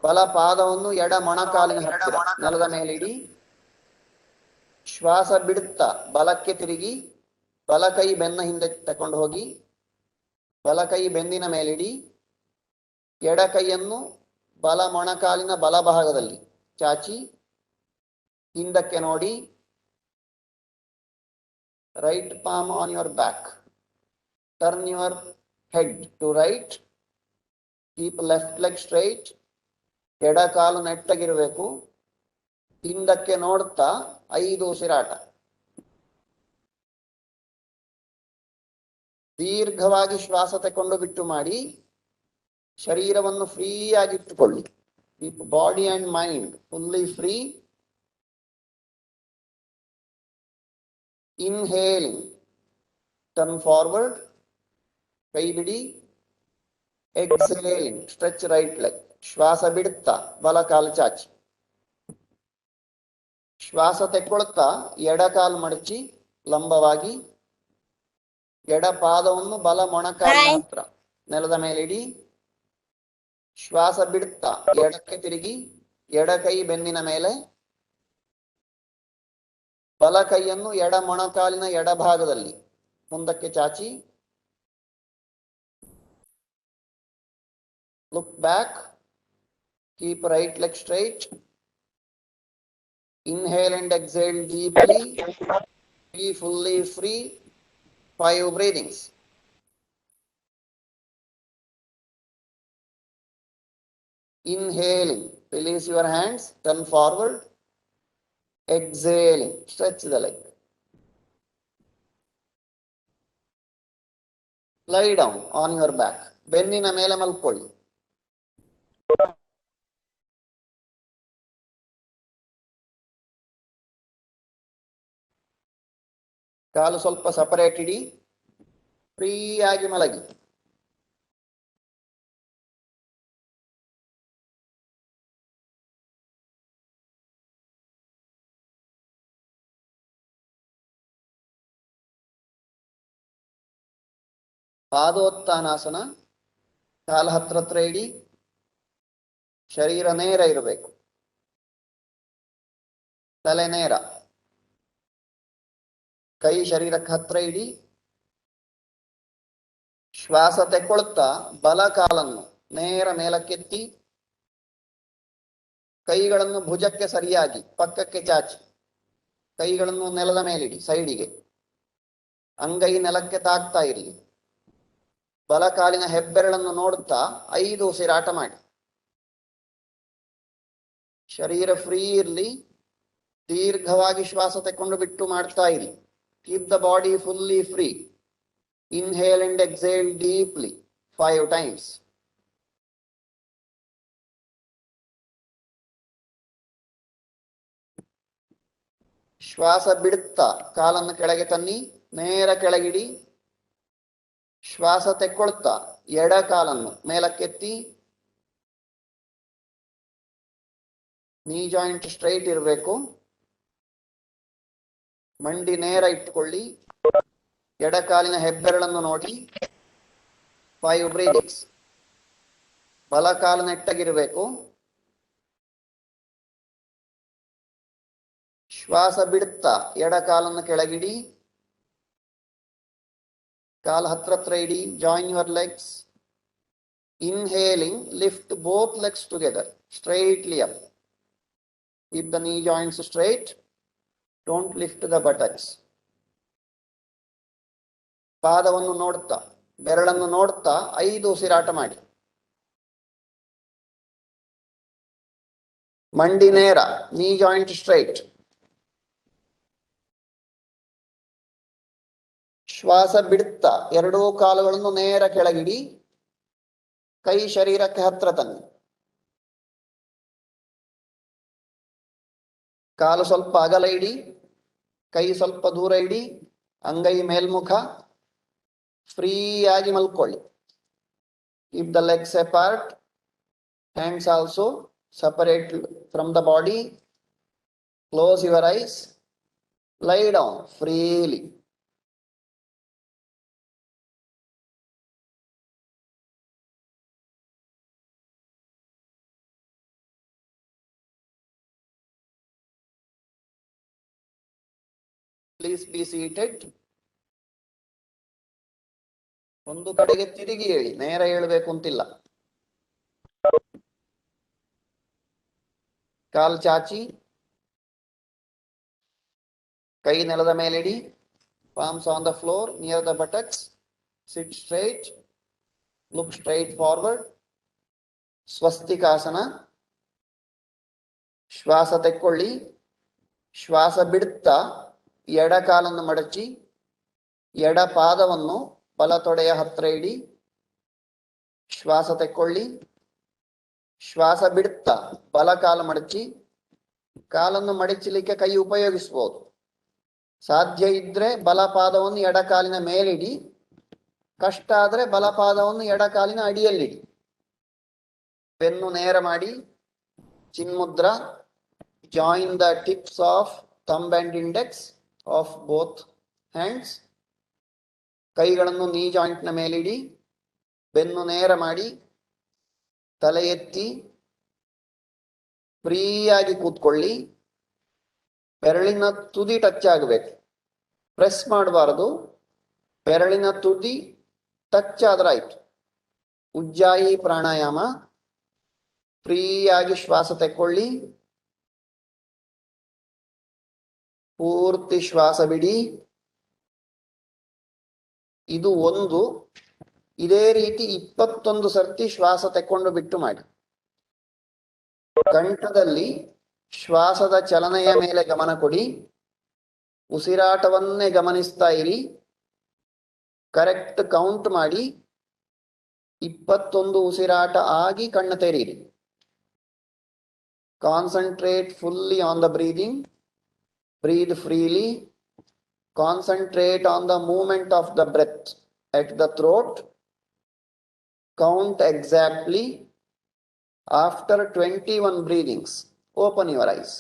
ಬಲ ಪಾದವನ್ನು ಎಡ ಮೊಣಕಾಲಿನ ಹತ್ತಿರ ನೆಲದ ಮೇಲಿಡಿ. ಶ್ವಾಸ ಬಿಡುತ್ತಾ ಬಲಕ್ಕೆ ತಿರುಗಿ ಬಲ ಕೈ ಬೆನ್ನ ಹಿಂದೆ ತಕೊಂಡು ಹೋಗಿ ಬಲ ಕೈ ಬೆನ್ನಿನ ಮೇಲಿಡಿ. ಎಡ ಕೈಯನ್ನು ಬಲ ಮೊಣಕಾಲಿನ ಬಲಭಾಗದಲ್ಲಿ ಚಾಚಿ ಹಿಂದಕ್ಕೆ ನೋಡಿ. Right palm on your back. Turn your head to right. Keep left leg straight. ಎಡ ಕಾಲು ನೆಟ್ಟಗಿರಬೇಕು. ಹಿಂದಕ್ಕೆ ನೋಡ್ತಾ 5 ಉಸಿರಾಟ. ದೀರ್ಘವಾಗಿ ಶ್ವಾಸ ತಕೊಂಡು ಬಿಟ್ಟು ಮಾಡಿ. ಶರೀರವನ್ನು free ಆಗಿಟ್ಟುಕೊಳ್ಳಿ. Keep body and mind fully free. Inhaling, turn forward, ಕೈ ಬಿಡಿ. Exhaling, stretch right leg. ಶ್ವಾಸ ಬಿಡುತ್ತಾ ಬಲ ಕಾಲು ಚಾಚಿ. ಶ್ವಾಸ ತೆಕ್ಕೊಳ್ತಾ ಎಡ ಕಾಲು ಮಡಚಿ ಲಂಬವಾಗಿ ಎಡ ಪಾದವನ್ನು ಬಲ ಮೊಣಕಾಲಿನ ಹತ್ರ ನೆಲದ ಮೇಲಿಡಿ. ಶ್ವಾಸ ಬಿಡುತ್ತಾ ಎಡಕ್ಕೆ ತಿರುಗಿ ಎಡ ಕೈ ಬೆನ್ನಿನ ಮೇಲೆ ಬಲ ಕೈಯನ್ನು ಎಡ ಮೊಣಕಾಲಿನ ಎಡಭಾಗದಲ್ಲಿ ಮುಂದಕ್ಕೆ ಚಾಚಿ. Look back. Keep right leg straight. Inhale and exhale deeply. Be fully free. 5 breathings. Inhaling, release your hands, turn forward. Exhaling, stretch the leg. Lie down on your back. ಬೆನ್ನಿನ ಮೇಲೆ ಮಲ್ಕೊಳ್ಳಿ. ಕಾಲು ಸ್ವಲ್ಪ ಸಪರೇಟ್ ಇಡಿ. ಫ್ರೀ ಆಗಿ ಮಲಗಿ. ಪಾದೋತ್ಥಾನಾಸನ. ಕಾಲ ಹತ್ರ ಇಡಿ. ಶರೀರ ನೇರ ಇರಬೇಕು. ತಲೆ ನೇರ. ಕೈ ಶರೀರಕ್ಕೆ ಹತ್ರ ಇಡಿ. ಶ್ವಾಸ ತೆಕ್ಕೊಳ್ತಾ ಬಲ ಕಾಲನ್ನು ನೇರ ಮೇಲಕ್ಕೆತ್ತಿ ಕೈಗಳನ್ನು ಭುಜಕ್ಕೆ ಸರಿಯಾಗಿ ಪಕ್ಕಕ್ಕೆ ಚಾಚಿ ಕೈಗಳನ್ನು ನೆಲದ ಮೇಲಿಡಿ ಸೈಡಿಗೆ. ಅಂಗೈ ನೆಲಕ್ಕೆ ತಾಗ್ತಾ ಇರಲಿ. ಬಲ ಕಾಲಿನ ಹೆಬ್ಬೆರಳನ್ನು ನೋಡುತ್ತಾ 5 ಉಸಿರಾಟ ಮಾಡಿ. ಶರೀರ ಫ್ರೀ ಇರಲಿ. ದೀರ್ಘವಾಗಿ ಶ್ವಾಸ ತೆಕ್ಕೊಂಡು ಬಿಟ್ಟು ಮಾಡ್ತಾ ಇರಿ. Keep the body fully free. Inhale and exhale deeply 5 times. ಶ್ವಾಸ ಬಿಡುತ್ತಾ ಕಾಲನ್ನು ಕೆಳಗೆ ತನ್ನಿ. ನೇರ ಕೆಳಗಿಡಿ. ಶ್ವಾಸ ತೆಕ್ಕೊಳ್ತಾ ಎಡ ಕಾಲನ್ನು ಮೇಲಕ್ಕೆತ್ತಿ. ನೀ ಜಾಯಿಂಟ್ ಸ್ಟ್ರೈಟ್ ಇರಬೇಕು. ಮಂಡಿ ನೇರ ಇಟ್ಟುಕೊಳ್ಳಿ. ಎಡ ಕಾಲಿನ ಹೆಬ್ಬೆರಳನ್ನು ನೋಡಿ. 5 ಬ್ರೀದಿಂಗ್ಸ್. ಬಲ ಕಾಲು ನೆಟ್ಟಗಿರಬೇಕು. ಶ್ವಾಸ ಬಿಡುತ್ತಾ ಎಡ ಕಾಲನ್ನು ಕೆಳಗಿಡಿ. ಕಾಲು ಹತ್ರ ಇಡಿ. Join your legs. Inhaling, lift both legs together straightly up. Keep the knee joints straight. Don't lift the buttocks. ಪಾದವನ್ನು ನೋಡ್ತಾ ಬೆರಳನ್ನು ನೋಡ್ತಾ 5 ಉಸಿರಾಟ ಮಾಡಿ. ಮಂಡಿ ನೇರ. ನೀ ಜಾಯಿಂಟ್ ಸ್ಟ್ರೈಟ್. ಶ್ವಾಸ ಬಿಡುತ್ತಾ 2 ಕಾಲುಗಳನ್ನು ನೇರ ಕೆಳಗಿಡಿ. ಕೈ ಶರೀರಕ್ಕೆ ಹತ್ರ ತನ್ನಿ. ಕಾಲು ಸ್ವಲ್ಪ ಅಗಲ ಇಡಿ. ಕೈ ಸ್ವಲ್ಪ ದೂರ ಇಡಿ. ಅಂಗೈ ಮೇಲ್ಮುಖ. ಫ್ರೀ ಆಗಿ ಮಲ್ಕೊಳ್ಳಿ. Keep the legs apart, hands also separate from the body. Close your eyes, lie down freely. Please be seated. ಒಂದು ಕಡೆಗೆ ತಿರುಗಿ ಹೇಳಿ, ನೇರ ಹೇಳಬೇಕು ಅಂತಿಲ್ಲ. ಕಾಲ್ ಚಾಚಿ, ಕೈ ನೆಲದ ಮೇಲಿಡಿ. Palms on the floor near the buttocks. Sit straight. Look straight forward. ಸ್ವಸ್ತಿಕಾಸನ. ಶ್ವಾಸ ತೆಕ್ಕೊಳ್ಳಿ. ಶ್ವಾಸ ಬಿಡುತ್ತಾ ಎಡ ಕಾಲನ್ನು ಮಡಚಿ ಎಡ ಪಾದವನ್ನು ಬಲ ತೊಡೆಯ ಹತ್ರ ಇಡಿ. ಶ್ವಾಸ ತೆಕ್ಕೊಳ್ಳಿ. ಶ್ವಾಸ ಬಿಡುತ್ತಾ ಬಲ ಕಾಲು ಮಡಚಿ. ಕಾಲನ್ನು ಮಡಚಲಿಕ್ಕೆ ಕೈ ಉಪಯೋಗಿಸಬಹುದು. ಸಾಧ್ಯ ಇದ್ರೆ ಬಲ ಪಾದವನ್ನು ಎಡ ಕಾಲಿನ ಮೇಲಿಡಿ. ಕಷ್ಟ ಆದ್ರೆ ಬಲ ಪಾದವನ್ನು ಎಡ ಕಾಲಿನ ಅಡಿಯಲ್ಲಿಡಿ. ಬೆನ್ನು ನೇರ ಮಾಡಿ. Chinmudra. Join the tips of thumb and index of both hands. ಕೈಗಳನ್ನು ನೀ ಜಾಯಿಂಟ್ನ ಮೇಲಿಡಿ. ಬೆನ್ನು ನೇರ ಮಾಡಿ. ತಲೆ ಎತ್ತಿ ಫ್ರೀಯಾಗಿ ಕೂತ್ಕೊಳ್ಳಿ. ಬೆರಳಿನ ತುದಿ ಟಚ್ ಆಗಬೇಕು, ಪ್ರೆಸ್ ಮಾಡಬಾರದು. ಬೆರಳಿನ ತುದಿ ಟಚ್ ಆದ್ರೆ ಆಯ್ತು. ಉಜ್ಜಾಯಿ ಪ್ರಾಣಾಯಾಮ. ಫ್ರೀಯಾಗಿ ಶ್ವಾಸ ತೆಕ್ಕೊಳ್ಳಿ. ಪೂರ್ತಿ ಶ್ವಾಸ ಬಿಡಿ. ಇದು ಒಂದು. ಇದೇ ರೀತಿ 21 ಸರ್ತಿ ಶ್ವಾಸ ತೆಕ್ಕೊಂಡು ಬಿಟ್ಟು ಮಾಡಿ. ಕಂಠದಲ್ಲಿ ಶ್ವಾಸದ ಚಲನೆಯ ಮೇಲೆ ಗಮನ ಕೊಡಿ. ಉಸಿರಾಟವನ್ನೇ ಗಮನಿಸ್ತಾ ಇರಿ. ಕರೆಕ್ಟ್ ಕೌಂಟ್ ಮಾಡಿ. 21 ಉಸಿರಾಟ ಆಗಿ ಕಣ್ಣು ತೆರೀರಿ. Concentrate fully on the breathing. Breathe freely. Concentrate on the movement of the breath at the throat. Count exactly. After 21 breathings, open your eyes.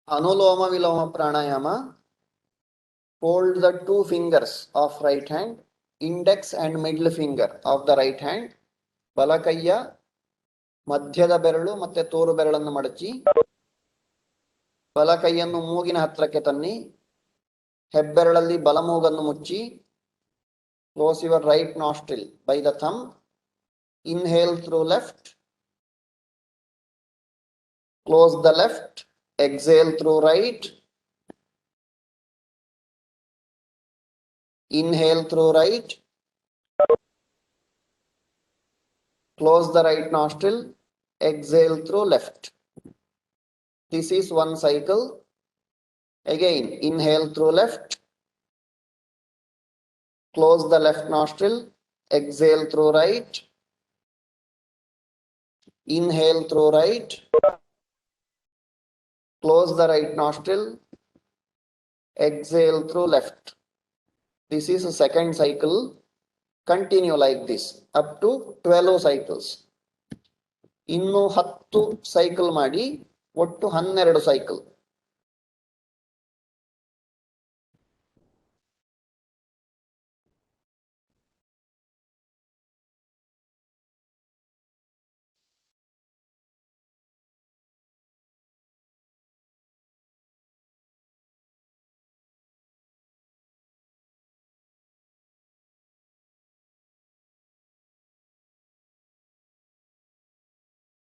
Anuloma Viloma Pranayama. Hold the two fingers of right hand, index and middle finger of the right hand. ಬಲಕೈಯ ಮಧ್ಯದ ಬೆರಳು ಮತ್ತೆ ತೋರು ಬೆರಳನ್ನು ಮಡಚಿ ಬಲಕೈಯನ್ನು ಮೂಗಿನ ಹತ್ರಕ್ಕೆ ತನ್ನಿ. ಹೆಬ್ಬೆರಳಲ್ಲಿ ಬಲಮೂಗನ್ನು ಮುಚ್ಚಿ. Close your right nostril by the thumb. Inhale through left. Close the left. Exhale through right. Inhale through right. Close the right nostril, exhale through left. This is one cycle. Again, inhale through left, close the left nostril, exhale through right, inhale through right, close the right nostril, exhale through left. This is a second cycle. Continue like this up to 12 cycles. ಇನ್ನು 10 cycle ಮಾಡಿ ಒಟ್ಟು 12 cycle.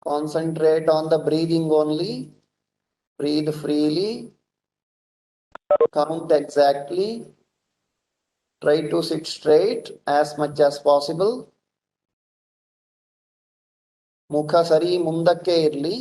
Concentrate on the breathing only. Breathe freely. Count exactly. Try to sit straight as much as possible. ಮುಖ ಸರಿ ಮುಂದಕ್ಕೆ ಇರಲಿ.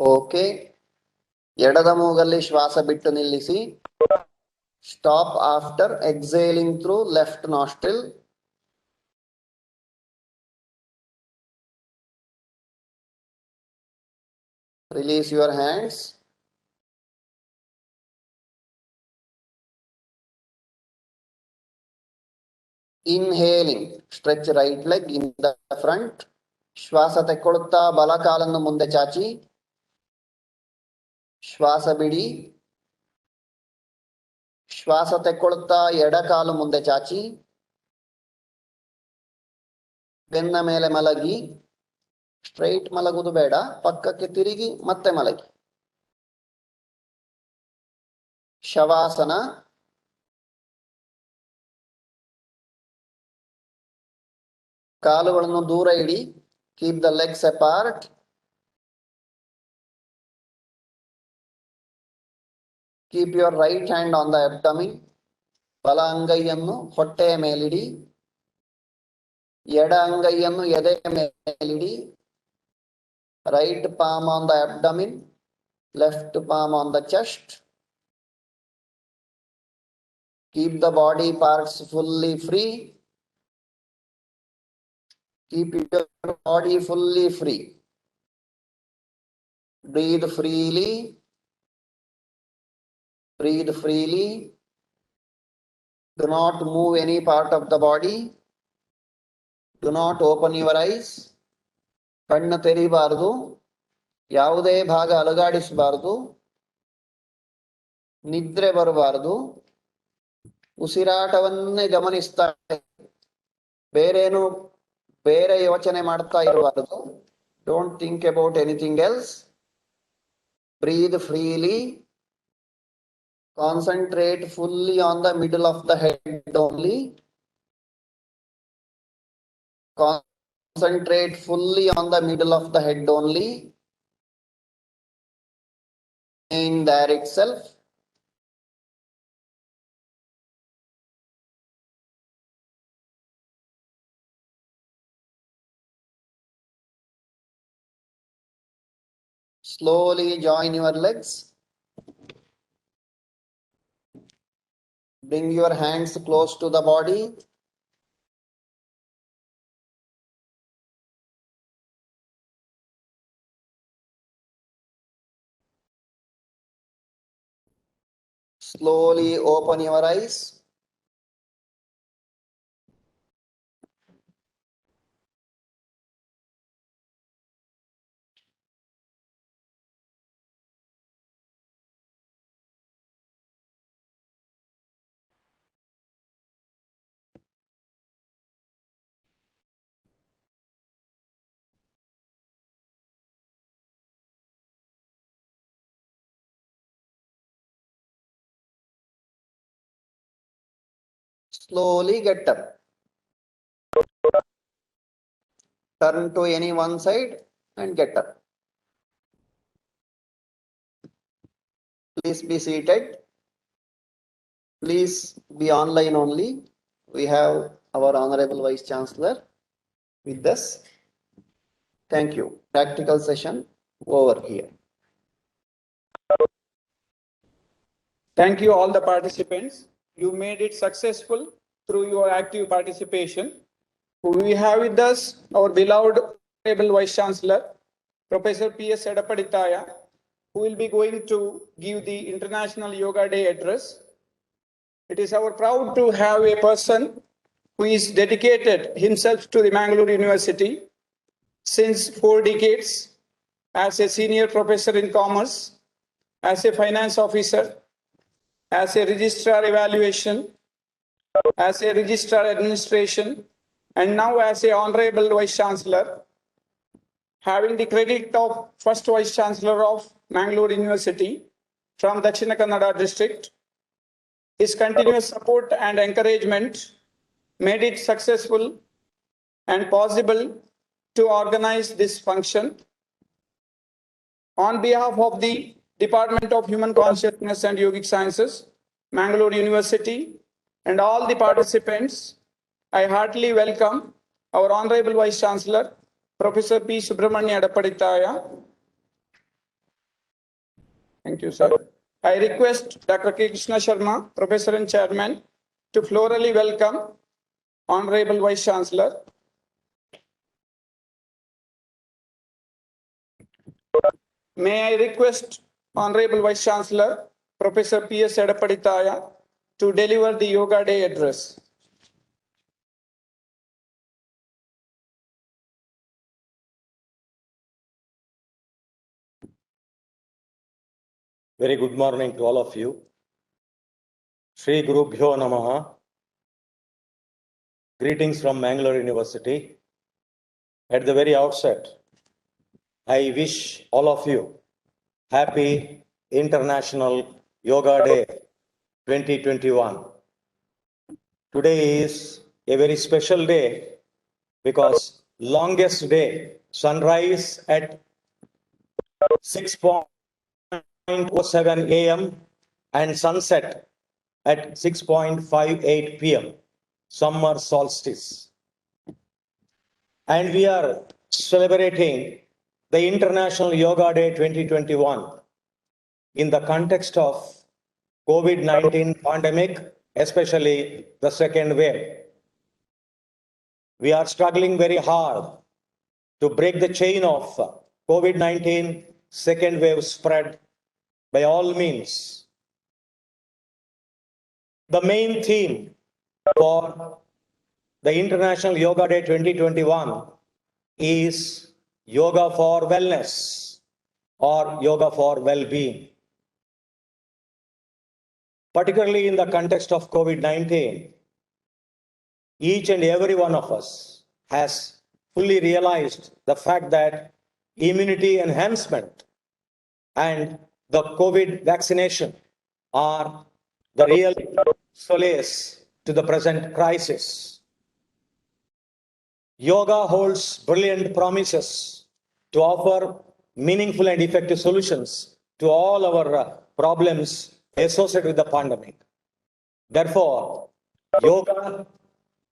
Okay. ಎಡದ ಮೂಗಲ್ಲಿ ಶ್ವಾಸ ಬಿಟ್ಟು ನಿಲ್ಲಿಸಿ. Stop after exhaling through left nostril. Release your hands. Inhaling, stretch right leg in the front. ಶ್ವಾಸ ತೆಕ್ಕೊಳ್ಳುತ್ತಾ ಬಲ ಕಾಲನ್ನು ಮುಂದೆ ಚಾಚಿ. ಶ್ವಾಸ ಬಿಡಿ. ಶ್ವಾಸ ತೆಕ್ಕೊಳ್ಳುತ್ತಾ ಎಡ ಕಾಲು ಮುಂದೆ ಚಾಚಿ. ಬೆನ್ನ ಮೇಲೆ ಮಲಗಿ. ಸ್ಟ್ರೈಟ್ ಮಲಗುವುದು ಬೇಡ, ಪಕ್ಕಕ್ಕೆ ತಿರುಗಿ ಮತ್ತೆ ಮಲಗಿ. ಶವಾಸನ. ಕಾಲುಗಳನ್ನು ದೂರ ಇಡಿ. Keep the legs apart. Keep your right hand on the abdomen. ಬಲ ಅಂಗೈಯನ್ನು ಹೊಟ್ಟೆಯ ಮೇಲಿಡಿ. ಎಡ ಅಂಗೈಯನ್ನು ಎದೆಯ ಮೇಲಿಡಿ. Right palm on the abdomen, left palm on the chest. Keep the body parts fully free. Keep your body fully free. Breathe freely. Breathe freely. Do not move any part of the body. Do not open your eyes. ಕಣ್ಣು ತೆರೀಬಾರದು. ಯಾವುದೇ ಭಾಗ ಅಲುಗಾಡಿಸಬಾರದು. ನಿದ್ರೆ ಬರಬಾರದು. ಉಸಿರಾಟವನ್ನೇ ಗಮನಿಸ್ತಾ ಬೇರೆ ಯೋಚನೆ ಮಾಡ್ತಾ ಇರಬಾರದು. Don't think about anything else. Breathe freely. Concentrate fully on the middle of the head only. concentrate fully on the middle of the head only. In there itself. Slowly join your legs. Bring your hands close to the body. Slowly open your eyes. Slowly get up. Turn to any one side and get up. Please be seated. Please be online only. We have our Honorable Vice Chancellor with us. Thank you. Practical session over here. Thank you all the participants. You made it successful through your active participation. We have with us our beloved Honorable Vice Chancellor, Professor P.S. Edapadithaya, who will be going to give the International Yoga Day address. It is our proud to have a person who is dedicated himself to the Mangalore University since 4 decades as a senior professor in commerce, as a finance officer, as a registrar evaluation, as a registrar administration, and now as a honorable vice chancellor, having the credit of first vice chancellor of Mangalore University from Dakshina Kannada district. His continuous support and encouragement made it successful and possible to organize this function. On behalf of the Department of Human Consciousness and Yogic Sciences, Mangalore University, and all the participants, I heartily welcome our Honorable Vice Chancellor, Professor P. Subramania Edapadithaya. Thank you, sir. I request Dr. K. Krishna Sharma, Professor and Chairman, to florally welcome Honorable Vice Chancellor. May I request Honorable Vice Chancellor, Professor P.S. Edapadithaya, to deliver the Yoga Day address. Very good morning to all of you. Shri Guru Bhyo Namaha. Greetings from Mangalore University. At the very outset, I wish all of you happy International Yoga Day 2021. Today is a very special day because longest day, sunrise at 6:07 a.m. and sunset at 6:58 p.m. summer solstice. And we are celebrating the International Yoga Day 2021 in the context of COVID-19 pandemic, especially the second wave. We are struggling very hard to break the chain of COVID-19 second wave spread by all means. The main theme for the International Yoga Day 2021 is Yoga for Wellness or Yoga for Well-being. Particularly in the context of COVID-19, each and every one of us has fully realized the fact that immunity enhancement and the COVID vaccination are the real solace to the present crisis. Yoga holds brilliant promises to offer meaningful and effective solutions to all our problems associated with the pandemic. Therefore, yoga,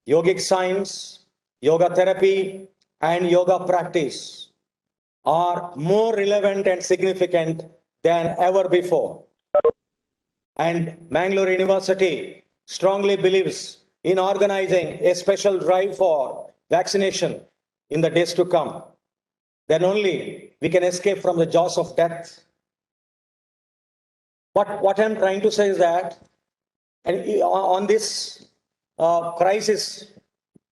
yogic science, yoga therapy, and yoga practice are more relevant and significant than ever before. And Mangalore University strongly believes in organizing a special drive for vaccination in the days to come. Then only we can escape from the jaws of death. What I'm trying to say is that, and on this crisis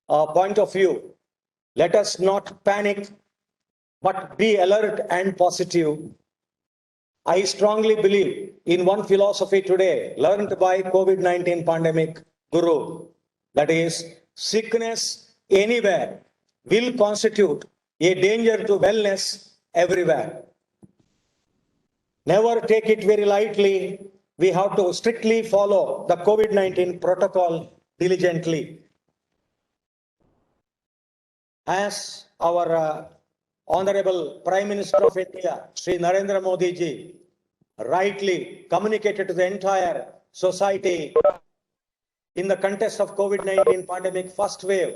point of view, let us not panic, but be alert and positive. I strongly believe in one philosophy today learned by COVID-19 pandemic guru, that is, sickness anywhere will constitute a danger to wellness everywhere. Never take it very lightly. We have to strictly follow the COVID-19 protocol diligently. As our Honorable Prime Minister of India, Sri Narendra Modi ji, rightly communicated to the entire society in the context of COVID-19 pandemic first wave,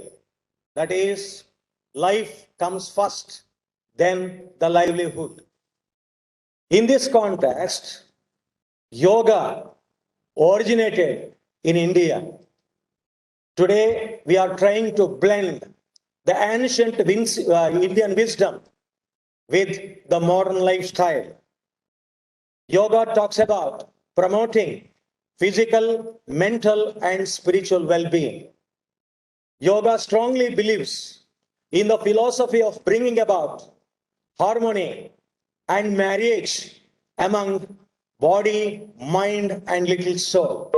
that is, life comes first, then the livelihood. In this context, yoga originated in India. Today, we are trying to blend the ancient Indian wisdom with the modern lifestyle. Yoga talks about promoting physical, mental, and spiritual well-being. Yoga strongly believes in the philosophy of bringing about harmony and marriage among body, mind, and little soul.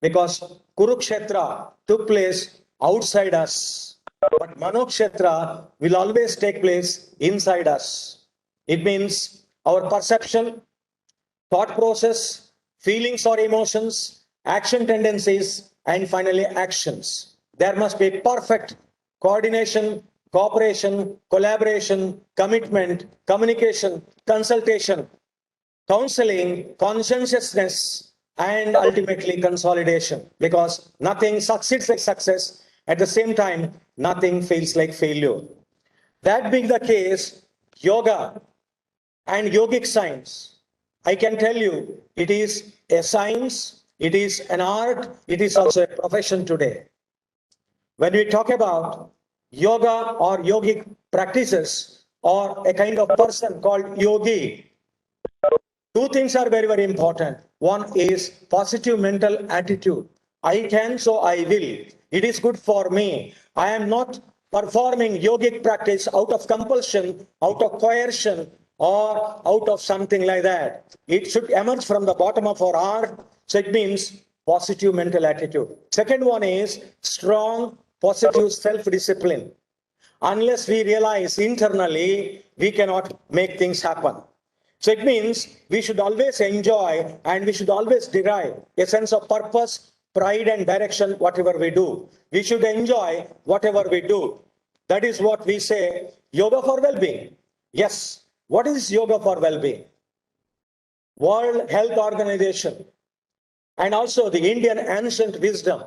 Because Kurukshetra took place outside us, but Manokshetra will always take place inside us. It means our perception, thought process, feelings or emotions, action tendencies, and finally actions. There must be perfect coordination, cooperation, collaboration, commitment, communication, consultation, counseling, conscientiousness, and ultimately consolidation, because nothing succeeds like success. At the same time, nothing feels like failure. That being the case, yoga and yogic science, I can tell you, it is a science, it is an art, it is also a profession today. When we talk about yoga or yogic practices or a kind of person called yogi, two things are very, very important. One is positive mental attitude. I can, so I will. It is good for me. I am not performing yogic practice out of compulsion, out of coercion, or out of something like that. It should emerge from the bottom of our heart. So it means positive mental attitude. Second one is strong, positive self-discipline. Unless we realize internally, we cannot make things happen. So it means we should always enjoy and we should always derive a sense of purpose, pride, and direction, whatever we do. We should enjoy whatever we do. That is what we say, yoga for well-being. Yes. What is yoga for well-being? World Health Organization and also the Indian ancient wisdom,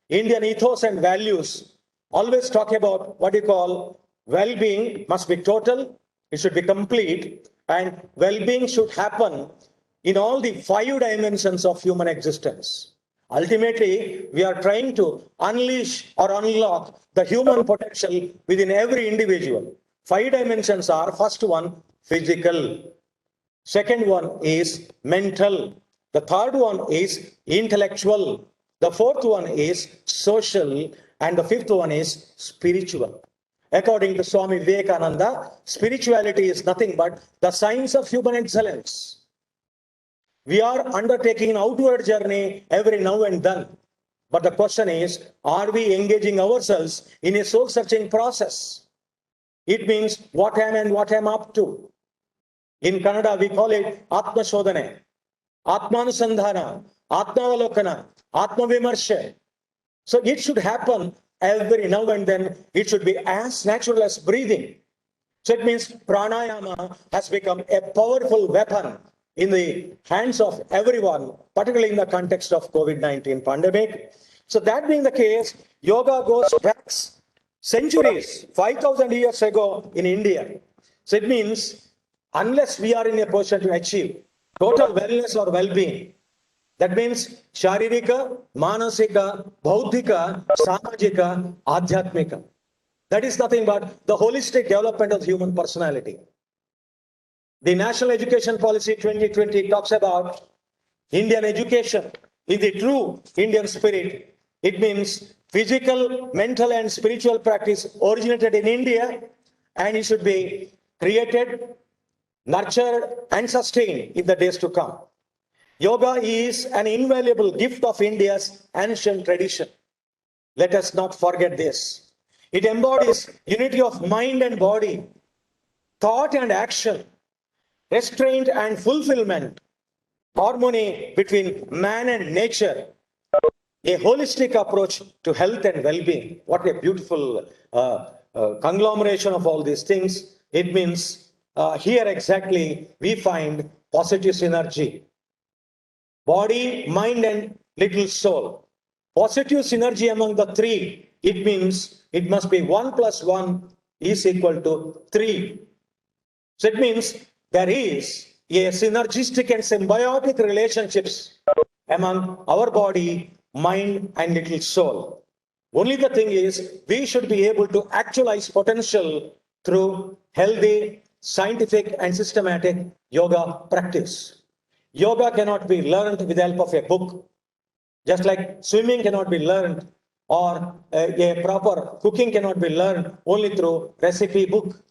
Indian ethos and values always talk about what you call well-being must be total, it should be complete, and well-being should happen in all the 5 dimensions of human existence. Ultimately, we are trying to unleash or unlock the human potential within every individual. 5 dimensions are, first one, physical. Second one is mental. The third one is intellectual. The fourth one is social. And the fifth one is spiritual. According to Swami Vivekananda, spirituality is nothing but the science of human excellence. We are undertaking an outward journey every now and then. But the question is, are we engaging ourselves in a soul-searching process? It means what I am and what I am up to. In Kannada, we call it Atma Shodhane, Atmanusandhana, Atmavalokana, Atma Vimarsha. So it should happen every now and then. It should be as natural as breathing. So it means pranayama has become a powerful weapon in the hands of everyone, particularly in the context of COVID-19 pandemic. So that being the case, yoga goes back centuries, 5,000 years ago in India. So it means unless we are in a position to achieve total wellness or well-being, that means Sharirika, Manasika, Bauddhika, Samajika, Adhyatmika. That is nothing but the holistic development of human personality. The National Education Policy 2020 talks about Indian education in the true Indian spirit. It means physical, mental, and spiritual practice originated in India, and it should be created, nurtured, and sustained in the days to come. Yoga is an invaluable gift of India's ancient tradition. Let us not forget this. It embodies unity of mind and body, thought and action, restraint and fulfillment, harmony between man and nature, a holistic approach to health and well-being. What a beautiful conglomeration of all these things. It means here exactly we find positive synergy. Body, mind, and little soul. Positive synergy among the three. It means it must be 1 + 1 is equal to 3. So it means there is a synergistic and symbiotic relationships among our body, mind, and little soul. Only the thing is, we should be able to actualize potential through healthy, scientific, and systematic yoga practice. Yoga cannot be learned with the help of a book, just like swimming cannot be learned, or a proper cooking cannot be learned only through recipe book.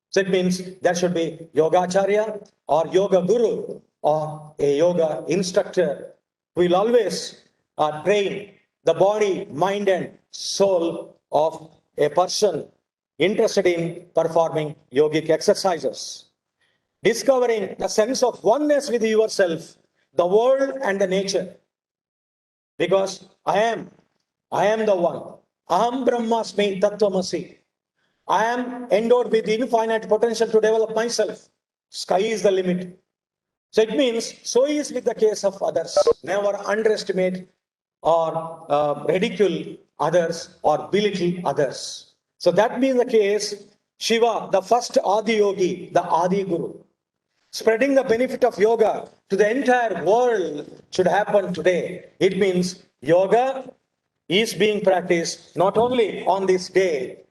So it means there should be yogacharya or yoga guru or a yoga instructor who will always train the body, mind, and soul of a person interested in performing yogic exercises. Discovering the sense of oneness with yourself, the world, and the nature. Because I am the one. Aham Brahmasmi Tattvamasi. I am endowed with infinite potential to develop myself. Sky is the limit. So it means, so is with the case of others. Never underestimate or ridicule others or belittle others. So that being the case, Shiva, the first Adi Yogi, the Adi Guru, spreading the benefit of yoga to the entire world should happen today. It means yoga is being practiced not only on this day,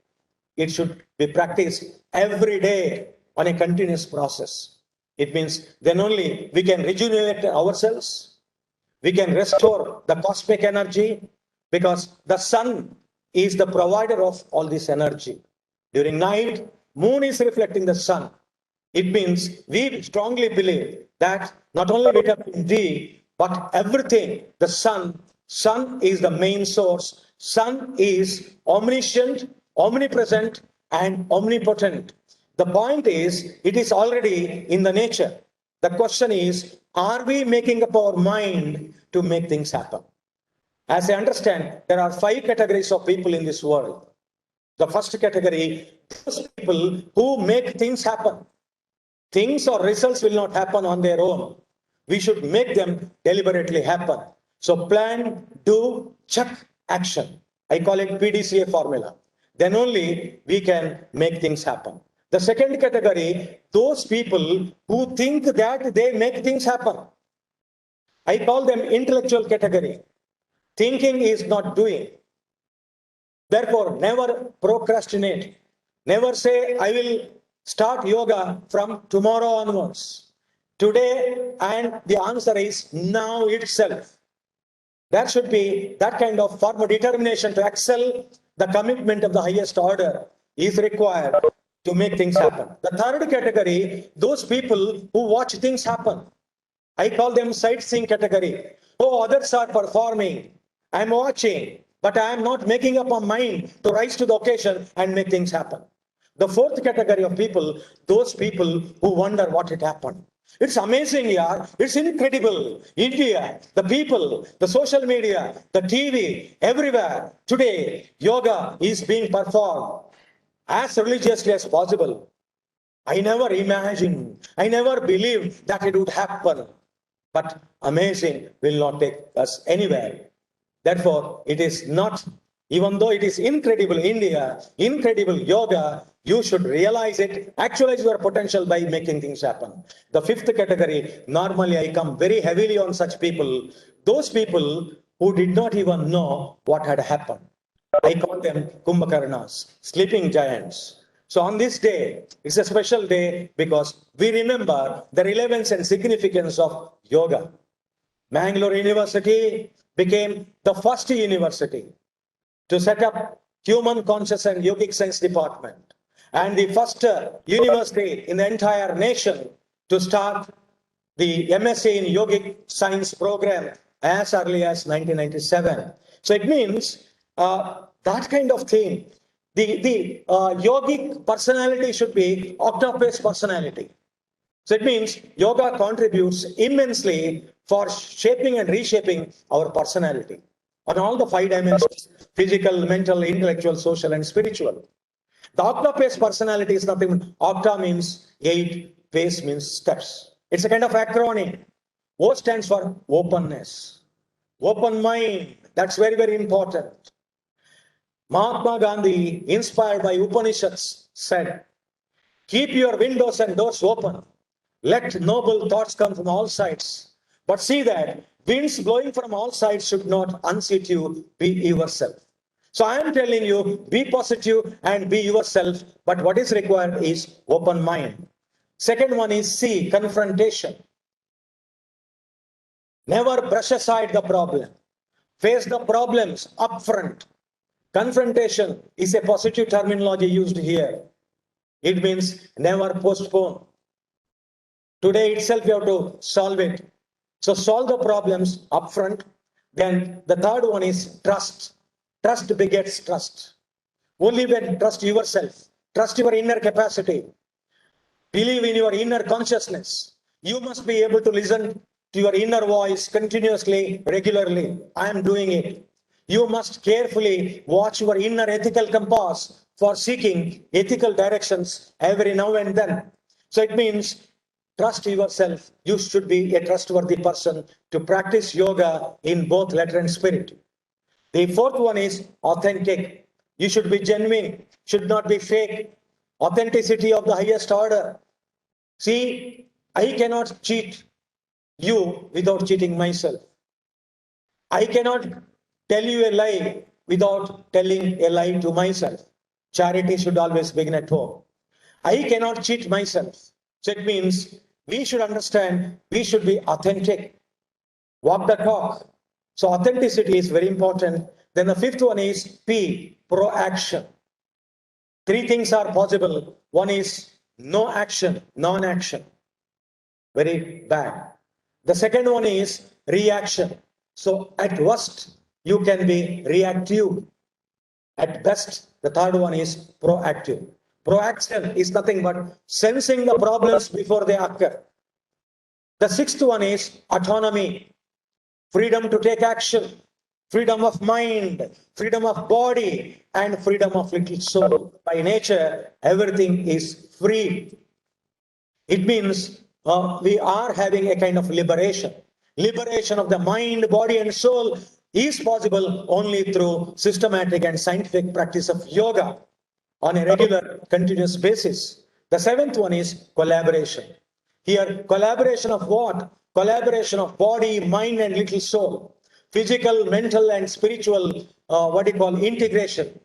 it should be practiced every day on a continuous process. It means then only we can rejuvenate ourselves, we can restore the cosmic energy, because the sun is the provider of all this energy. During night, moon is reflecting the sun. It means we strongly believe that not only vitamin D, but everything, the sun is the main source. Sun is omniscient, omnipresent, and omnipotent. The point is, it is already in the nature. The question is, are we making up our mind to make things happen? As I understand, there are 5 categories of people in this world. The first category, those people who make things happen. Things or results will not happen on their own. We should make them deliberately happen. So plan, do, check, action. I call it PDCA formula. Then only we can make things happen. The second category, those people who think that they make things happen. I call them intellectual category. Thinking is not doing. Therefore, never procrastinate. Never say, I will start yoga from tomorrow onwards. Today, and the answer is now itself. There should be that kind of firm determination to excel. The commitment of the highest order is required to make things happen. The third category, those people who watch things happen. I call them sightseeing category. Oh, others are performing. I'm watching, but I am not making up my mind to rise to the occasion and make things happen. The fourth category of people, those people who wonder what had happened. It's amazing, yeah. It's incredible. India, the people, the social media, the TV, everywhere. Today, yoga is being performed as religiously as possible. I never imagined, I never believed that it would happen. But amazing will not take us anywhere. Therefore, it is not, even though it is incredible India, incredible yoga, you should realize it, actualize your potential by making things happen. The fifth category, normally I come very heavily on such people, those people who did not even know what had happened. I call them Kumbhakarnas, sleeping giants. So on this day, it's a special day because we remember the relevance and significance of yoga. Mangalore University became the first university to set up human conscious and yogic science department and the first university in the entire nation to start the MSc in yogic science program as early as 1997. So it means that kind of thing. The yogic personality should be octopus personality. So it means yoga contributes immensely for shaping and reshaping our personality on all the 5 dimensions: physical, mental, intellectual, social, and spiritual. The octopus personality is nothing. Octa means 8, pace means steps. It's a kind of acronym. O stands for openness, open mind. That's very, very important. Mahatma Gandhi, inspired by Upanishads, said, "Keep your windows and doors open. Let noble thoughts come from all sides. But see that winds blowing from all sides should not unseat you. Be yourself." So I am telling you, be positive and be yourself. But what is required is open mind. Second one is C, confrontation. Never brush aside the problem. Face the problems upfront. Confrontation is a positive terminology used here. It means never postpone. Today itself you have to solve it. So solve the problems upfront. Then the third one is trust. Trust begets trust. Only when trust yourself, trust your inner capacity, believe in your inner consciousness. You must be able to listen to your inner voice continuously, regularly. I am doing it. You must carefully watch your inner ethical compass for seeking ethical directions every now and then. So it means trust yourself. You should be a trustworthy person to practice yoga in both letter and spirit. The fourth one is authentic. You should be genuine, should not be fake. Authenticity of the highest order. See, I cannot cheat you without cheating myself. I cannot tell you a lie without telling a lie to myself. Charity should always begin at home. I cannot cheat myself. So it means we should understand we should be authentic. Walk the talk. So authenticity is very important. Then the fifth one is P, proaction. 3 things are possible. One is no action, non-action. Very bad. The second one is reaction. So at worst, you can be reactive. At best, the third one is proactive. Proaction is nothing but sensing the problems before they occur. The sixth one is autonomy. Freedom to take action, freedom of mind, freedom of body, and freedom of little soul. By nature, everything is free. It means we are having a kind of liberation. Liberation of the mind, body, and soul is possible only through systematic and scientific practice of yoga on a regular, continuous basis. The seventh one is collaboration. Here, collaboration of what? Collaboration of body, mind, and little soul. Physical, mental, and spiritual, integration.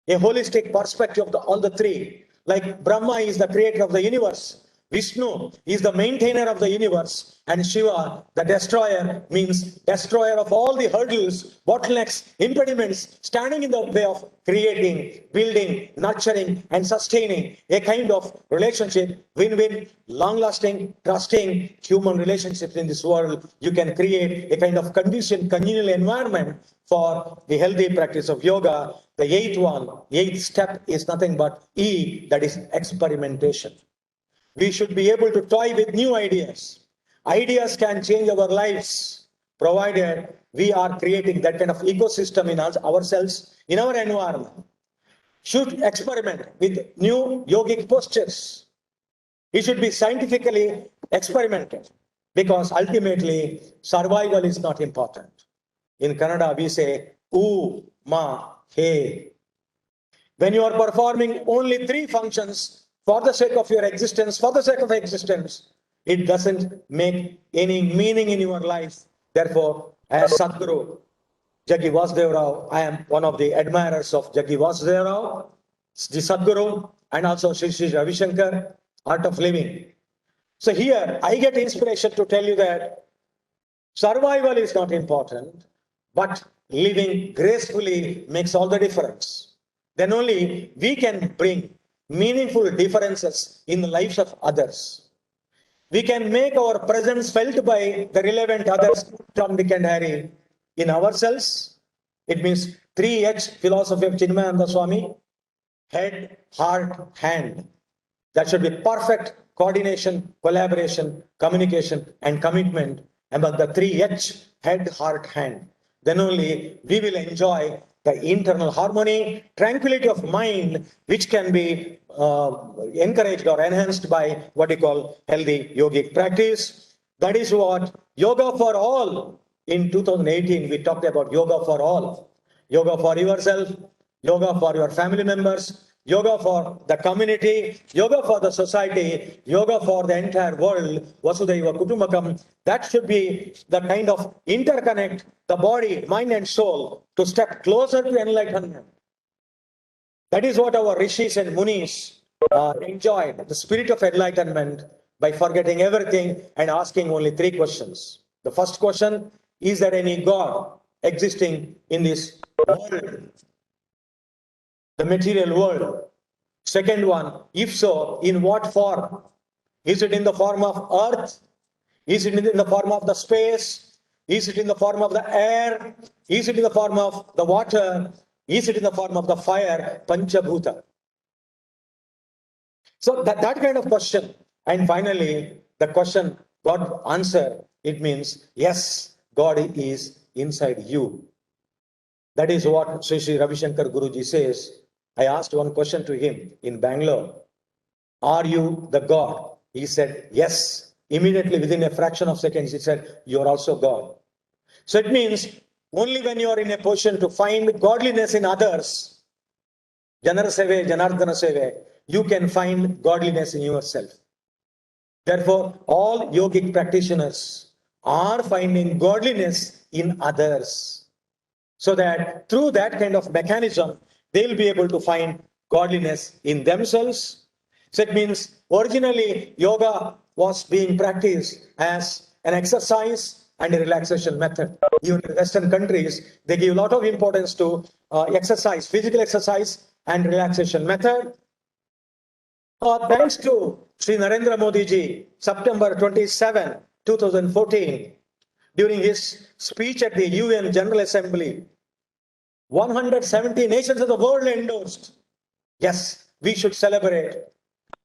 A holistic perspective of all the 3. Like Brahma is the creator of the universe. Vishnu is the maintainer of the universe, and Shiva, the destroyer, means destroyer of all the hurdles, bottlenecks, impediments standing in the way of creating, building, nurturing, and sustaining a kind of relationship, win-win, long-lasting, trusting human relationships in this world. You can create a kind of conditioned, communal environment for the healthy practice of yoga. The 8th step is nothing but E, that is experimentation. we should be able to toy with new ideas. Ideas can change our lives, provided we are creating that kind of ecosystem in ourselves, in our environment. Should experiment with new yogic postures. It should be scientifically experimented because ultimately survival is not important. In Kannada, we say, "U, ma, he." When you are performing only three functions for the sake of your existence, for the sake of existence, it doesn't make any meaning in your life. Therefore, as Sadhguru Jaggi Vasudeva Rao, I am one of the admirers of Jaggi Vasudeva Rao, the Sadhguru, and also Sri Ravi Shankar, Art of Living. So here, I get inspiration to tell you that survival is not important, but living gracefully makes all the difference. Then only we can bring meaningful differences in the lives of others. We can make our presence felt by the relevant others, Tom, Dick, and Harry, in ourselves. It means 3H philosophy of Chinmayananda Swami: head, heart, hand. That should be perfect coordination, collaboration, communication, and commitment among the 3H: head, heart, hand. Then only we will enjoy the internal harmony, tranquility of mind, which can be encouraged or enhanced by what we call healthy yogic practice. That is what Yoga for All. In 2018, we talked about Yoga for All. Yoga for yourself, yoga for your family members, yoga for the community, yoga for the society, yoga for the entire world, Vasudhaiva Kutumbakam. That should be the kind of interconnect the body, mind, and soul to step closer to enlightenment. That is what our rishis and munis enjoyed, the spirit of enlightenment, by forgetting everything and asking only three questions. The first question: is there any God existing in this world, the material world? Second one: if so, in what form? Is it in the form of earth? Is it in the form of the space? Is it in the form of the air? Is it in the form of the water? Is it in the form of the fire, Panchabhuta? So that kind of question. And finally, the question God answer, it means, yes, God is inside you. That is what Sri Ravi Shankar Guruji says. I asked one question to him in Bangalore: are you the God? He said, yes. Immediately, within a fraction of seconds, he said, you're also God. So it means only when you are in a position to find godliness in others, Janara Seve, Janardana Seve, you can find godliness in yourself. Therefore, all yogic practitioners are finding godliness in others, so that through that kind of mechanism, they'll be able to find godliness in themselves. So it means originally yoga was being practiced as an exercise and a relaxation method. Even in Western countries, they give a lot of importance to exercise, physical exercise and relaxation method. Thanks to Sri Narendra Modi ji, September 27, 2014, during his speech at the UN General Assembly, 170 nations of the world endorsed. Yes, we should celebrate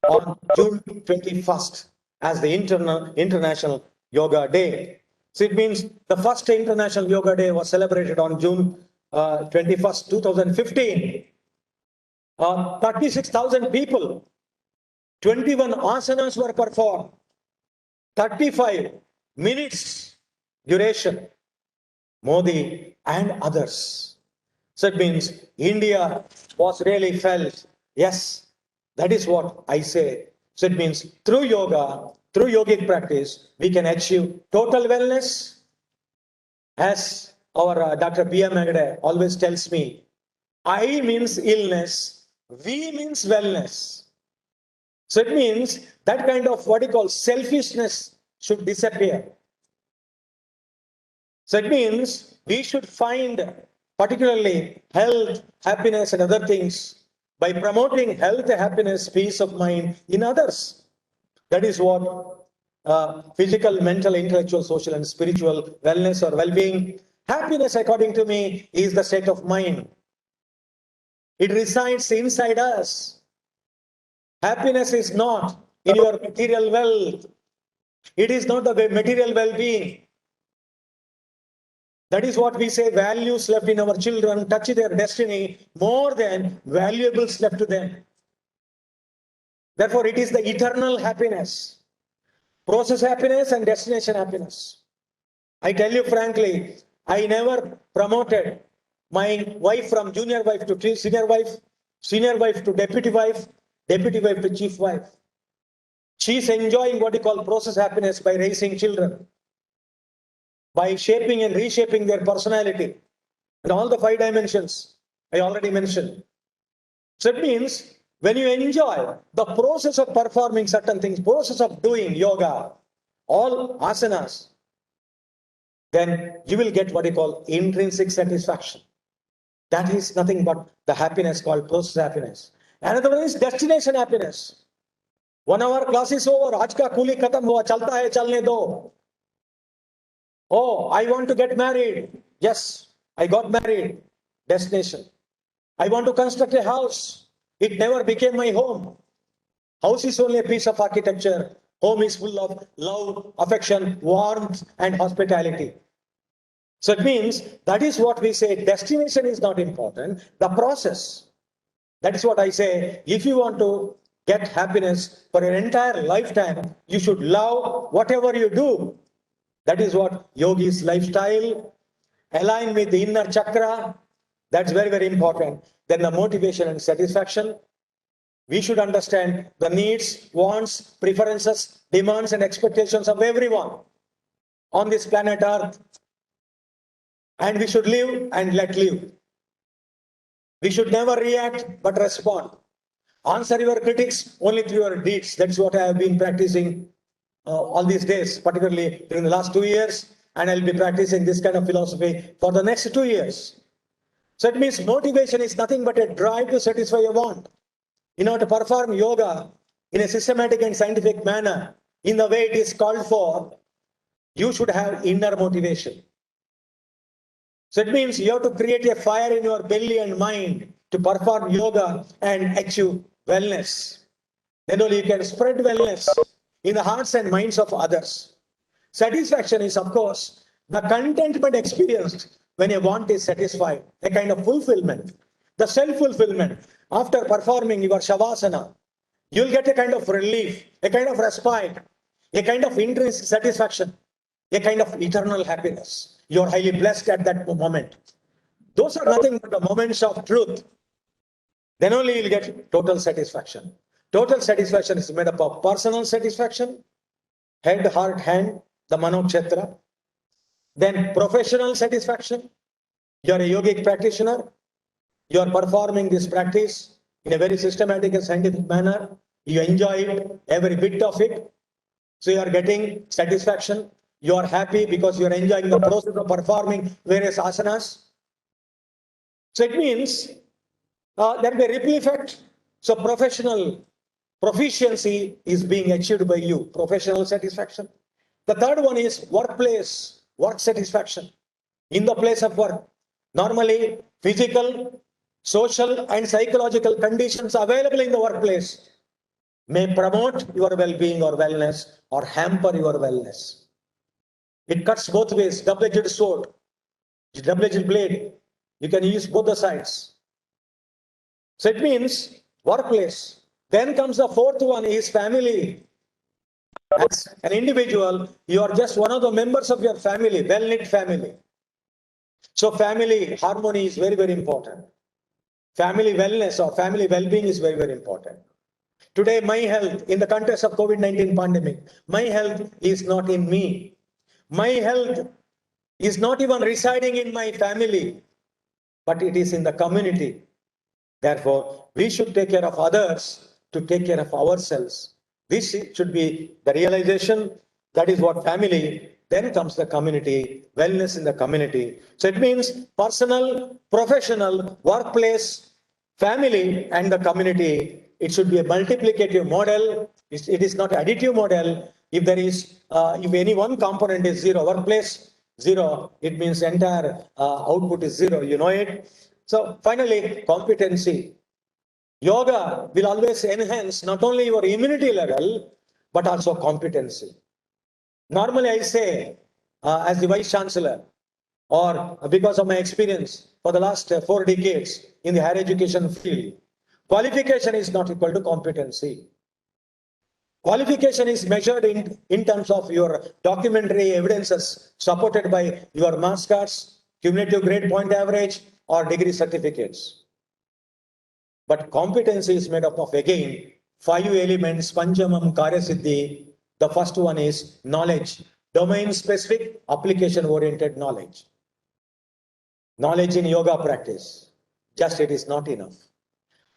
on June 21st as the International Yoga Day. So it means the first International Yoga Day was celebrated on June 21st, 2015. 36,000 people, 21 asanas were performed, 35 minutes duration, Modi and others. So it means India was really felt. Yes, that is what I say. So it means through yoga, through yogic practice, we can achieve total wellness. As our Dr. B.M. Hegde always tells me, I means illness, we means wellness. So it means that kind of what you call selfishness should disappear. So it means we should find particularly health, happiness, and other things by promoting health, happiness, peace of mind in others. That is what physical, mental, intellectual, social, and spiritual wellness or well-being. Happiness, according to me, is the state of mind. It resides inside us. Happiness is not in your material wealth. It is not the material well-being. That is what we say, values left in our children touch their destiny more than valuables left to them. Therefore, it is the eternal happiness, process happiness and destination happiness. I tell you frankly, I never promoted my wife from junior wife to senior wife to deputy wife to chief wife. She is enjoying what you call process happiness by raising children, by shaping and reshaping their personality and all the 5 dimensions I already mentioned. So it means when you enjoy the process of performing certain things, process of doing yoga, all asanas, then you will get what you call intrinsic satisfaction. That is nothing but the happiness called process happiness. Another one is destination happiness. 1 hour class is over, aaj ka kuli khatam hua, chalta hai, chalne do. Oh, I want to get married. Yes, I got married. Destination. I want to construct a house. It never became my home. House is only a piece of architecture. Home is full of love, affection, warmth, and hospitality. So it means that is what we say. Destination is not important. The process. That is what I say. If you want to get happiness for your entire lifetime, you should love whatever you do. That is what yogi's lifestyle, align with the inner chakra. That's very, very important. Then the motivation and satisfaction. We should understand the needs, wants, preferences, demands, and expectations of everyone on this planet Earth. And we should live and let live. We should never react but respond. Answer your critics only through your deeds. That's what I have been practicing all these days, particularly during the last 2 years. And I'll be practicing this kind of philosophy for the next 2 years. So it means motivation is nothing but a drive to satisfy your want. In order to perform yoga in a systematic and scientific manner, in the way it is called for, you should have inner motivation. So it means you have to create a fire in your belly and mind to perform yoga and achieve wellness. Then only you can spread wellness in the hearts and minds of others. Satisfaction is, of course, the contentment experienced when a want is satisfied, a kind of fulfillment, the self-fulfillment. After performing your Shavasana, you'll get a kind of relief, a kind of respite, a kind of intrinsic satisfaction, a kind of eternal happiness. You're highly blessed at that moment. Those are nothing but the moments of truth. Then only you'll get total satisfaction. Total satisfaction is made up of personal satisfaction, head, heart, hand, the Manokshetra. Then professional satisfaction. You're a yogic practitioner. You're performing this practice in a very systematic and scientific manner. You enjoy it, every bit of it. So you are getting satisfaction. You are happy because you are enjoying the process of performing various asanas. So it means there will be a ripple effect. So professional proficiency is being achieved by you, professional satisfaction. The third one is workplace, work satisfaction. In the place of work, normally physical, social, and psychological conditions available in the workplace may promote your well-being or wellness or hamper your wellness. It cuts both ways, double-edged sword, double-edged blade. You can use both the sides. So it means workplace. Then comes the fourth one is family. As an individual, you are just one of the members of your family, well-knit family. So family harmony is very, very important. Family wellness or family well-being is very, very important. Today, my health in the context of COVID-19 pandemic, my health is not in me. My health is not even residing in my family, but it is in the community. Therefore, we should take care of others to take care of ourselves. This should be the realization. That is what family. Then comes the community, wellness in the community. So it means personal, professional, workplace, family, and the community. It should be a multiplicative model. It is not an additive model. If there is, if any one component is zero, workplace zero, it means entire output is zero. You know it. So finally, competency. Yoga will always enhance not only your immunity level, but also competency. Normally, I say, as the Vice Chancellor, or because of my experience for the last 4 decades in the higher education field, qualification is not equal to competency. Qualification is measured in terms of your documentary evidences supported by your marks cards, cumulative grade point average, or degree certificates. But competency is made up of, again, 5 elements, Panchamam Karyasiddhi. The first one is knowledge, domain specific, application oriented knowledge. Knowledge in yoga practice, just it is not enough.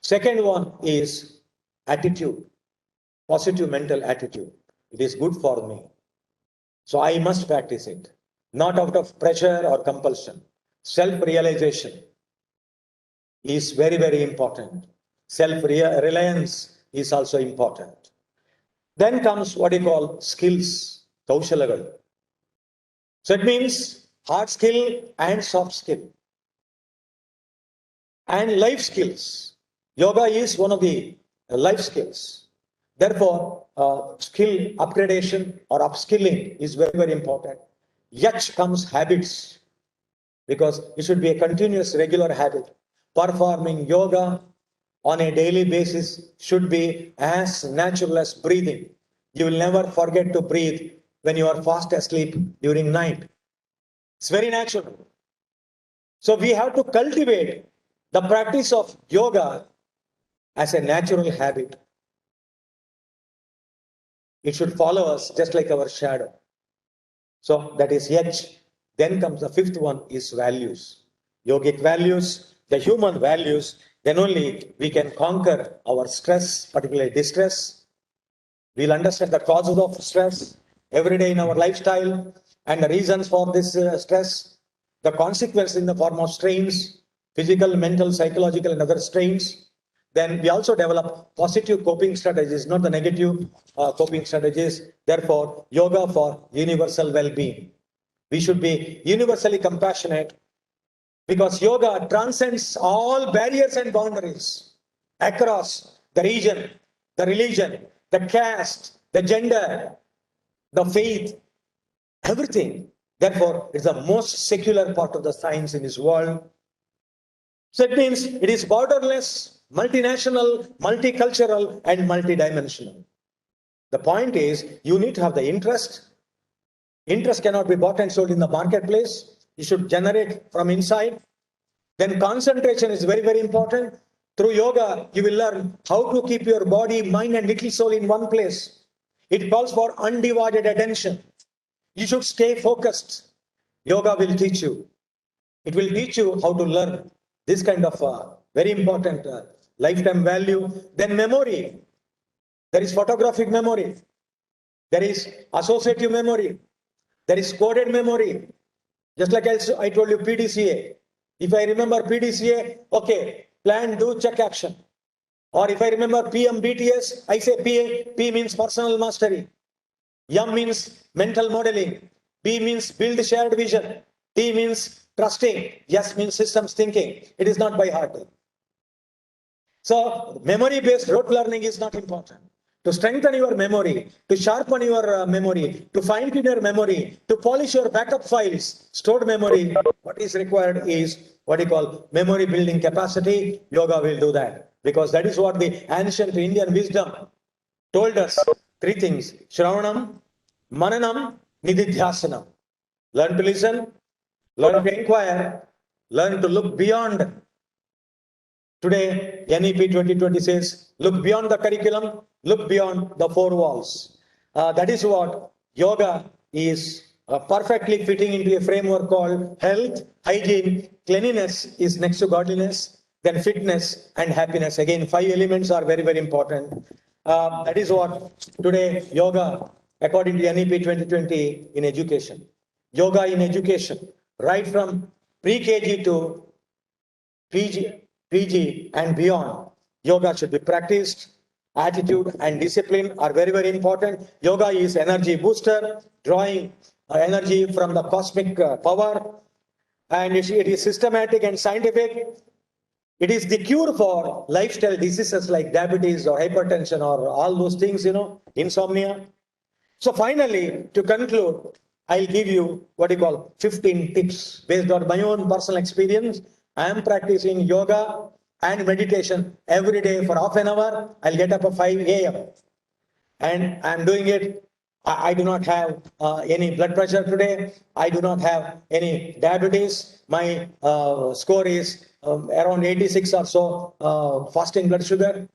Second one is attitude, positive mental attitude. It is good for me, so I must practice it, not out of pressure or compulsion. Self-realization is very, very important. Self-reliance is also important. Then comes what you call skills, kaushalagal. So it means hard skill and soft skill. And life skills. Yoga is one of the life skills. Therefore, skill upgradation or upskilling is very, very important. Yet comes habits, because it should be a continuous, regular habit. Performing yoga on a daily basis should be as natural as breathing. You will never forget to breathe when you are fast asleep during night. It's very natural. So we have to cultivate the practice of yoga as a natural habit. It should follow us just like our shadow. So that is yet. Then comes the fifth one is values. Yogic values, the human values, then only we can conquer our stress, particularly distress. We'll understand the causes of stress every day in our lifestyle and the reasons for this stress, the consequences in the form of strains, physical, mental, psychological, and other strains. Then we also develop positive coping strategies, not the negative coping strategies. Therefore, yoga for universal well-being. We should be universally compassionate, because yoga transcends all barriers and boundaries across the region, the religion, the caste, the gender, the faith, everything. Therefore, it's the most secular part of the science in this world. So it means it is borderless, multinational, multicultural, and multidimensional. The point is, you need to have the interest. Interest cannot be bought and sold in the marketplace. You should generate from inside. Then concentration is very, very important. Through yoga, you will learn how to keep your body, mind, and little soul in one place. It calls for undivided attention. You should stay focused. Yoga will teach you. It will teach you how to learn this kind of very important lifetime value. Then memory. There is photographic memory. There is associative memory. There is coded memory. Just like I told you, PDCA. If I remember PDCA, okay, plan, do, check, action. Or if I remember PMBTS, I say P means personal mastery. M means mental modeling. B means build shared vision. T means trusting. S means systems thinking. It is not by heart. So memory-based rote learning is not important. To strengthen your memory, to sharpen your memory, to fine-tune your memory, to polish your backup files, stored memory, what is required is what you call memory building capacity. Yoga will do that, because that is what the ancient Indian wisdom told us. 3 things: Shravanam, Mananam, Nididhyasanam. Learn to listen, learn to inquire, learn to look beyond. Today, NEP 2020 says, look beyond the curriculum, look beyond the 4 walls. That is what yoga is perfectly fitting into a framework called health, hygiene, cleanliness is next to godliness, then fitness and happiness. Again, 5 elements are very, very important. That is what today yoga, according to NEP 2020 in education. Yoga in education, right from pre-KG to PG and beyond, yoga should be practiced. Attitude and discipline are very, very important. Yoga is energy booster, drawing energy from the cosmic power, and it is systematic and scientific. It is the cure for lifestyle diseases like diabetes or hypertension or all those things, insomnia. So finally, to conclude, I'll give you what you call 15 tips based on my own personal experience. I am practicing yoga and meditation every day for half an hour. I'll get up at 5 a.m. and I'm doing it. I do not have any blood pressure today. I do not have any diabetes. My score is around 86 or so fasting blood sugar.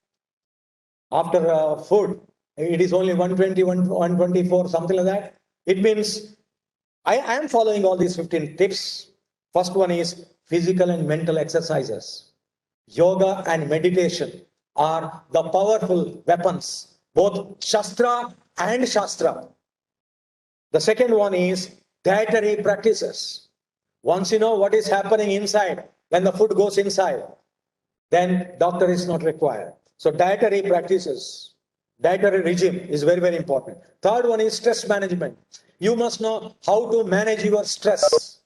After food, it is only 120, 124, something like that. It means I am following all these 15 tips. First one is physical and mental exercises. Yoga and meditation are the powerful weapons, both Shastra and Shastra. The second one is dietary practices. Once you know what is happening inside, when the food goes inside, then doctor is not required. So dietary practices, dietary regime is very, very important. Third one is stress management. You must know how to manage your stress.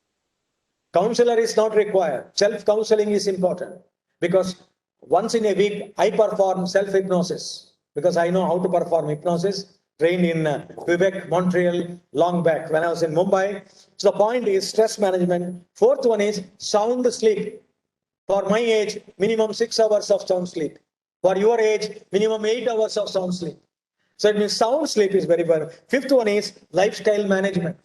Counselor is not required. Self-counseling is important because once in a week, I perform self-hypnosis because I know how to perform hypnosis. Trained in Quebec, Montreal, long back when I was in Mumbai. So the point is stress management. Fourth one is sound sleep. For my age, minimum 6 hours of sound sleep. For your age, minimum 8 hours of sound sleep. So it means sound sleep is very important. Fifth one is lifestyle management.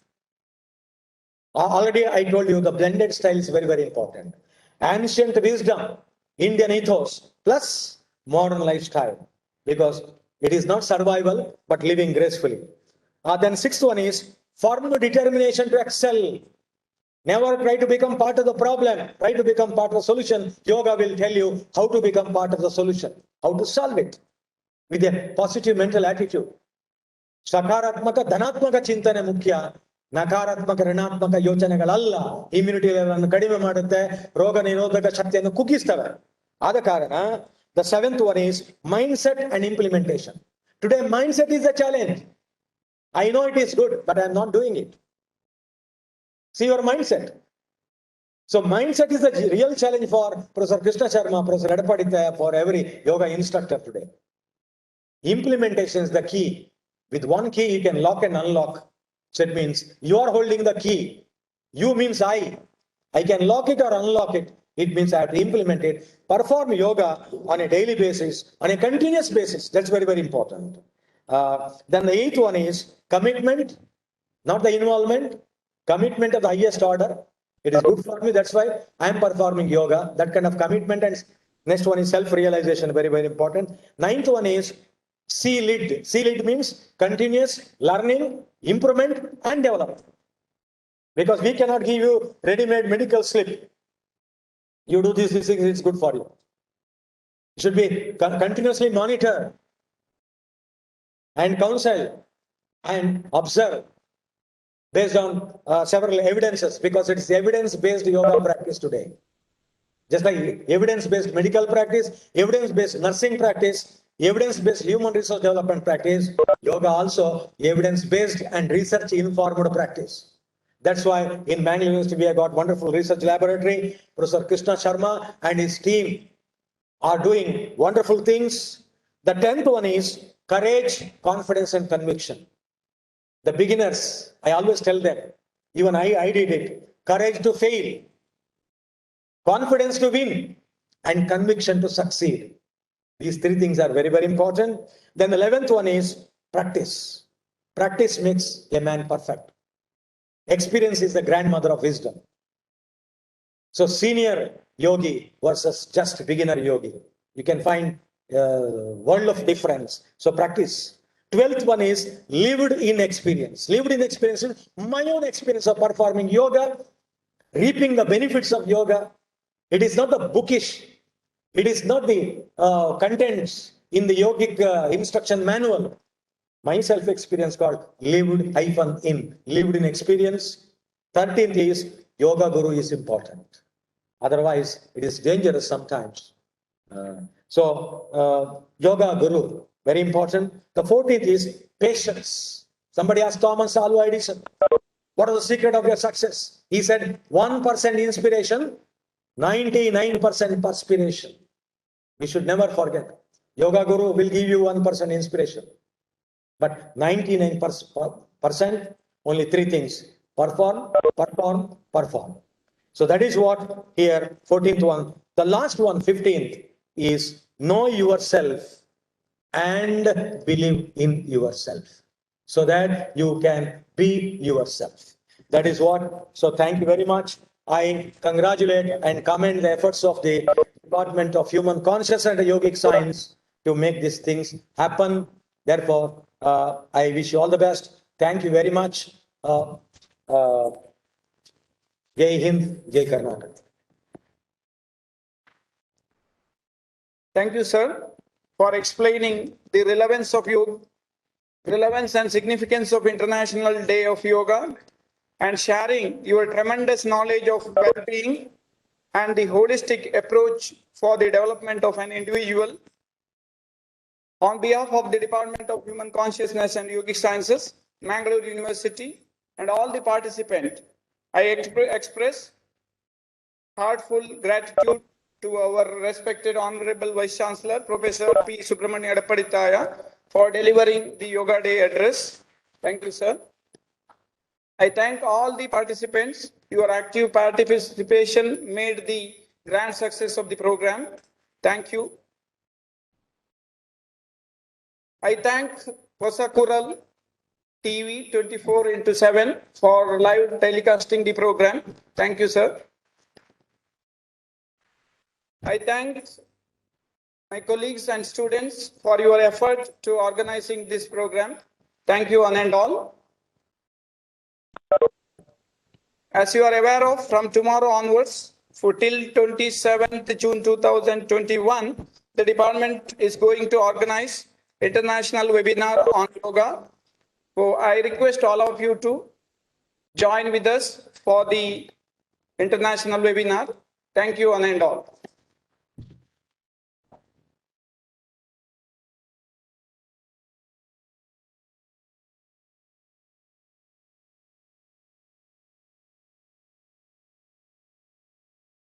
Already I told you the blended style is very, very important. Ancient wisdom, Indian ethos, plus modern lifestyle. Because it is not survival, but living gracefully. Then sixth one is firm determination to excel. Never try to become part of the problem. Try to become part of the solution. Yoga will tell you how to become part of the solution, how to solve it with a positive mental attitude. ಸಕಾರಾತ್ಮಕ ಧನಾತ್ಮಕ ಚಿಂತನೆ ಮುಖ್ಯ. ನಕಾರಾತ್ಮಕ ಋಣಾತ್ಮಕ ಯೋಚನೆಗಳಲ್ಲ immunity level ಅನ್ನು ಕಡಿಮೆ ಮಾಡುತ್ತೆ, ರೋಗ ನಿರೋಧಕ ಶಕ್ತಿಯನ್ನು ಕುಗ್ಗಿಸ್ತವೆ. ಆದ ಕಾರಣ the seventh one is mindset and implementation. Today mindset is a challenge. I know it is good, but I am not doing it. See your mindset. So mindset is the real challenge for Professor Krishna Sharma, Professor Edapaditya, for every yoga instructor today. Implementation is the key. With one key, you can lock and unlock. So it means you are holding the key. You means I. I can lock it or unlock it. It means I have to implement it. Perform yoga on a daily basis, on a continuous basis. That's very, very important. Then the eighth one is commitment, not the involvement. Commitment of the highest order. It is good for me. That's why I am performing yoga. That kind of commitment. And next one is self-realization. Very, very important. Ninth one is C-lid. C-lid means continuous learning, improvement, and development. Because we cannot give you ready-made medical slip. You do this, it's good for you. It should be continuously monitored and counseled and observed based on several evidences, because it is evidence-based yoga practice today. Just like evidence-based medical practice, evidence-based nursing practice, evidence-based human resource development practice, yoga also evidence-based and research-informed practice. That's why in Bangalore University we have got wonderful research laboratory. Professor Krishna Sharma and his team are doing wonderful things. The 10th one is courage, confidence, and conviction. The beginners, I always tell them, even I did it, courage to fail, confidence to win, and conviction to succeed. These three things are very, very important. Then the 11th one is practice. Practice makes a man perfect. Experience is the grandmother of wisdom. So senior yogi versus just beginner yogi. You can find world of difference. So practice. 12th one is lived in experience. Lived in experience is my own experience of performing yoga, reaping the benefits of yoga. It is not the bookish. It is not the contents in the yogic instruction manual. My self-experience called lived-in, lived in experience. 13th is yoga guru is important. Otherwise, it is dangerous sometimes. Yoga guru, very important. The 14th is patience. Somebody asked Thomas Alva Edison, what is the secret of your success? He said, 1% inspiration, 99% perspiration. We should never forget. Yoga Guru will give you 1% inspiration. But 99% only three things: perform, perform, perform. So that is what here, 14th one. The last one, 15th, is know yourself and believe in yourself so that you can be yourself. That is what. So thank you very much. I congratulate and commend the efforts of the Department of Human Consciousness and Yogic Science to make these things happen. Therefore, I wish you all the best. Thank you very much. Jai Hind, Jai Karnataka. Thank you, sir, for explaining the relevance and significance of International Day of Yoga and sharing your tremendous knowledge of well-being and the holistic approach for the development of an individual. On behalf of the Department of Human Consciousness and Yogic Sciences, Mangalore University, and all the participants, I express heartfelt gratitude to our respected Honorable Vice Chancellor, Professor P. Subramanian Edappadittaya, for delivering the Yoga Day address. Thank you, sir. I thank all the participants. Your active participation made the grand success of the program. Thank you. I thank Hosakural TV 24/7 for live telecasting the program. Thank you, sir. I thank my colleagues and students for your effort to organizing this program. Thank you, one and all. As you are aware of, from tomorrow onwards, for till 27th June 2021, the department is going to organize international webinar on yoga. So I request all of you to join with us for the international webinar. Thank you, one and all.